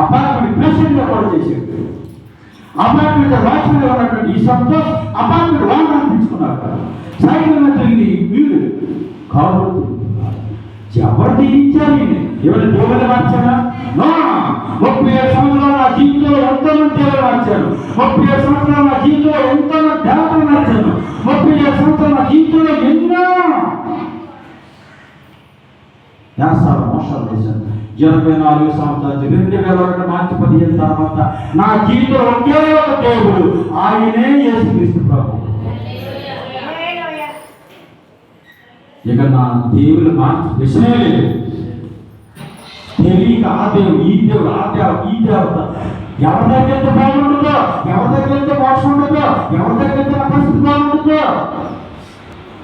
అపార్ట్మెంట్ ప్రెసిడెంట్ గా కూడా చేశాడు. అపార్ట్మెంట్ వాచ్మెన్ గా ఉన్నటువంటి ఈ సంతోష్ అపార్ట్మెంట్ వాళ్ళు అనిపించుకున్నారు. సైకిల్ తిరిగి వీడు కాబట్టి ఎవరు దిగించాలి? ఎవరు దేవుని మార్చారా? 37 సంవత్సరాలు నా జీవితంలో ఎంతో మంది దేవులు మార్చాను. 37 సంవత్సరాలు నా జీవితంలో ఎంతో మంది దేవతలు మార్చాను. 37 సంవత్సరాలు నా జీవితంలో ఎన్నో మోసాలు చేశాను. 84 సంవత్సరాలు 2001 మార్చి 15 తర్వాత నా జీవితంలో ఒకే ఒక దేవుడు, ఆయనే యేసుక్రీస్తు ప్రభువు. ఇక నా దేవుడు మార్చి విషయమే లేదు. తెలియక ఆ దేవుడు, ఈ దేవుడు, ఆ దేవత, ఈ దేవత ఎవరి దగ్గర బాగుంటుందో, ఎవరి దగ్గర మోసం ఉండదో, ఎవరి దగ్గర పరిస్థితి బాగుంటుందో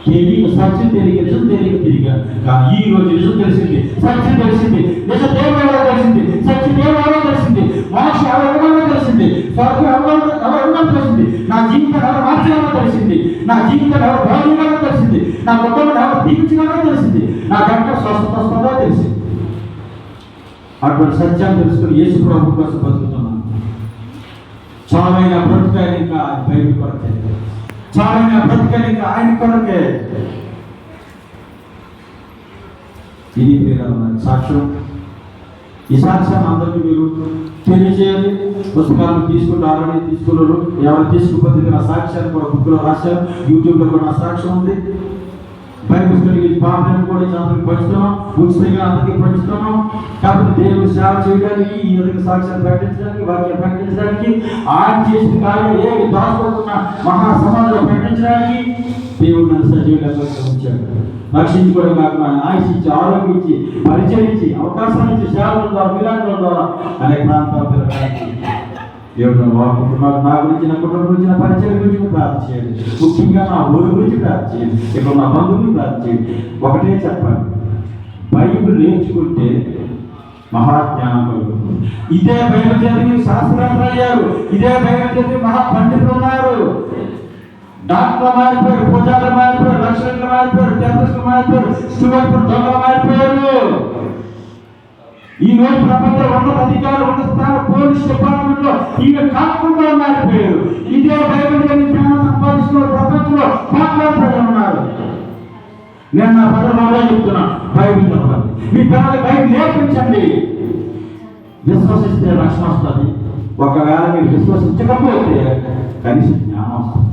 తెలియక సత్యం తెలియక నిజం తెలియక తిరిగా. కానీ ఈ రోజు నిజం తెలిసింది, సత్యం తెలిసింది, నిజ దేవుడు ఎవరో తెలిసింది, సత్య దేవుడు ఎవరో తెలిసింది, మోక్ష ఎవరెవరో తెలిసింది, స్వర్గం ఎవరెవరో తెలిసింది, నా జీవితం ఎవరు మార్చగలరో తెలిసింది, నా జీవితం ఎవరు బాగుండాలో తెలిసింది, నా కుటుంబం ఎవరు దీపించగలరో తెలిసింది, నా గంట స్వస్థత వస్తుందో తెలిసింది. అటువంటి సత్యాన్ని తెలుసుకుని యేసు ప్రభు కోసం బతుకుతున్నాను. చావైన బ్రతుకాయని ఇంకా బైబిల్ కొరకే, చావైన బ్రతుకాయని ఇంకా ఆయన కొరకే. ఇది సాక్ష్యం. ఈ సాక్ష్యాన్ని అందరికీ మీరు తెలియజేయాలి. పుస్తకాలను తీసుకుంటారని తీసుకున్నారు. ఎవరు తీసుకుపోతే నా సాక్ష్యాన్ని కూడా బుక్లో రాశారు. యూట్యూబ్లో కూడా నా సాక్ష్యం ఉంది. బైబిల్ స్టడీ పాఠాలను కూడా అందరికి పంచుతున్నాం, ఉచితంగా అందరికీ పంచుతున్నాం. కాబట్టి దేవుడు సేవ చేయడానికి, ఈ విధంగా సాక్ష్యాన్ని ప్రకటించడానికి, వాక్యం ప్రకటించడానికి, ఆయన చేసిన కార్యం ఏమి దాచుకోకుండా మహా సమాజంలో ప్రకటించడానికి దేవుడు నన్ను సజీవులుగా ఉంచాడు. రక్షించుకోవడం కాకుండా ఆయుష్ ఇచ్చి, ఆరోగ్యం ఇచ్చి, పరిచయం ఇచ్చి, అవకాశాలు ఇచ్చి, సేవల ద్వారా, విరాళాల ద్వారా అనేక ప్రాంతాలు తిరగడానికి దేవుడు నా గురించి, నా కుటుంబం గురించి, నా పరిచయం గురించి ప్రార్థన చేయండి. ముఖ్యంగా నా ఊరి గురించి ప్రార్థన చేయండి. ఇక్కడ నా బంధువుని ప్రార్థన చేయండి. ఒకటే చెప్పండి, బైబిల్ నేర్చుకుంటే మహాజ్ఞానం కలుగుతుంది. ఇదే బైబిల్ చదివి శాస్త్రాలు అయ్యారు, ఇదే బైబిల్ చదివి మహాపండితులు ఉన్నారు. డాక్టర్లు మారిపోయారు, పూజారులు మారిపోయారు, లక్షలు మారిపోయారు, టెంపర్స్లు మారిపోయారు, స్టూడెంట్లు దొంగలు మారిపోయారు. ఈ రోజు ప్రపంచంలో ఉన్న అధికారులు, ఉన్న స్థాన పోలీస్ డిపార్ట్మెంట్ లో ఈయన కాకుండా మారిపోయారు. ఇదే బైబిల్ జ్ఞానం సంపాదిస్తున్న ప్రపంచంలో మాట్లాడుతూ ఉన్నారు. నేను నా ప్రజలు చెప్తున్నా, బైబిల్ చదవాలి. మీ పిల్లలకి బైబిల్ నేర్పించండి. విశ్వసిస్తే రక్షణ వస్తుంది. ఒకవేళ మీరు విశ్వసించకపోతే కనీసం జ్ఞానం వస్తుంది.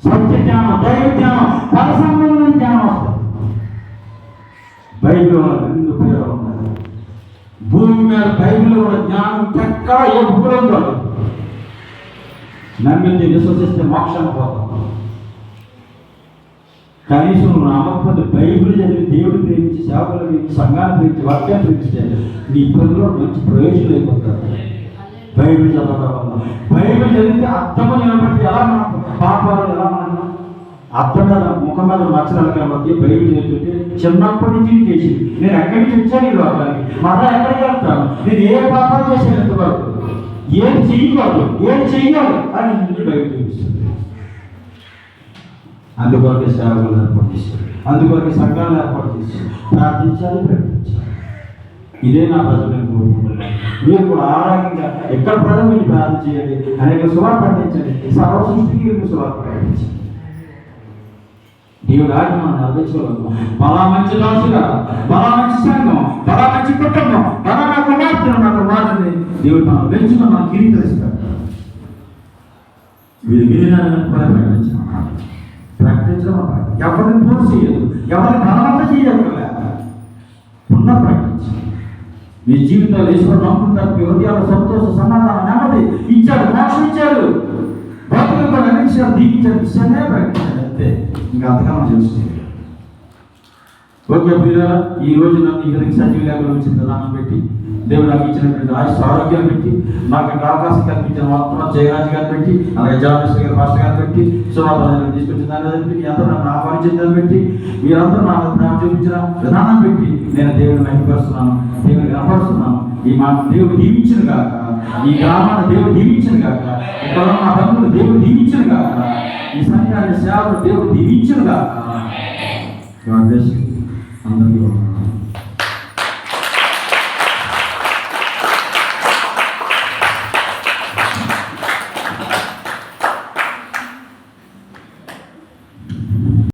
సత్య జ్ఞానం, దైవ జ్ఞానం, పర సంబంధమైన జ్ఞానం వస్తుంది. బైబిల్ రెండు పేరు ఉన్నాయి. భూమి మీద బైబిల్ ఉన్న జ్ఞానం ఎక్కడ ఏ బుక్కులో ఉందో నమ్మింది విశ్వసిస్తే మోక్షాన్ని పోతాం. కనీసం నమ్మకపోతే బైబిల్ చదివి దేవుడు ప్రేమించి, సేవకులు ప్రేమించి, సంఘాన్ని ప్రేమించి, వాక్యాన్ని ప్రేమిస్తే నీ పిల్లలు మంచి ప్రయోజనం అయిపోతారు. బైబిల్ చదవడం వల్ల, బైబిల్ చదివితే అర్థము నిలబట్టి ఎలా మనం పాపాలు ఎలా మనం అర్థం కదా, ముఖం మీద మచ్చలు కాబట్టి బైబిల్ చదివితే చిన్నప్పటి నుంచి చేసి నేను ఎక్కడి నుంచి వచ్చాను ఈ లోకానికి, మళ్ళీ ఎక్కడికి వెళ్తాను, నేను ఏ పాపాలు చేశాను, ఎంతవరకు ఏం చెయ్యకూడదు, ఏం చెయ్యాలి అని బైబిల్ చూపిస్తుంది. అందుకొరకే సేవలు ఏర్పాటు చేశారు, అందుకొరకే సంఘాలు ఏర్పాటు చేశారు. ప్రార్థించాలి, ప్రకటించాలి. ఇదే నా ప్రజలను కోరుకుంటున్నాను. మీరు కూడా ఆరోగ్యంగా ఎక్కడ ప్రజలు మీరు ప్రార్థన చేయండి, అనేక సువార్త ప్రకటించండి, సర్వ సృష్టికి సువార్త ప్రకటించండి. దేవుడు ఆజ్ఞ మనం నెరవేర్చుకోగలము. బలా మంచి దాసుగా, బలా మంచి సంఘం, బలా మంచి కుటుంబం, బలా నా కుమార్తెను నా కుమారుని దేవుడు మనం పెంచుకుని మనం కిరీకరిస్తాడు. వీరు విధానాలను కూడా ప్రకటించడం ఎవరిని ఫోర్స్ చేయదు, ఎవరిని బలవంత చేయగలరా ఉన్న ప్రకటించి మీ జీవితాలు ఈశ్వరుడు నమ్ముకుంటారు. మీ హృదయాలు సంతోష సమాధానం నెమ్మది ఇచ్చాడు, మోక్షం ఇచ్చాడు, భక్తులు కూడా అనిపించాడు, దీవించాడు, విషయాన్నే ప్రకటించాడు. అంతే, ఇంకా అంతగా చేస్తుంది. ఓకే ప్రియులారా, ఈ రోజు నన్ను ఇక్కడికి సజీవ లేఖలు వచ్చిన విధానం పెట్టి దేవుడు నాకు ఇచ్చినటువంటి ఆయుష్ ఆరోగ్యం పెట్టి నాకు ఇక్కడ అవకాశం కల్పించిన మొత్తం జయరాజు గారు పెట్టి అలాగే జామేశ్వర గారు పాస్టర్ గారు పెట్టి సుమారు తీసుకొచ్చిన దాన్ని పెట్టి మీ అందరూ నన్ను ఆహ్వానించిన పెట్టి మీరందరూ నా ప్రేమ చూపించిన విధానం పెట్టి నేను దేవుడిని మహిమపరుస్తున్నాను, దేవుడిని కనపరుస్తున్నాను. ఈ మా దేవుడు దీవించిన కాక, ఈ గ్రామాన్ని దేవుడు దీవించిన కాక, ఇక్కడ ఉన్న బంధువులు దేవుడు దీవించిన కాక, ఈ సంఘాన్ని సేవలు దేవుడు దీవించిన కాక. అందరికీ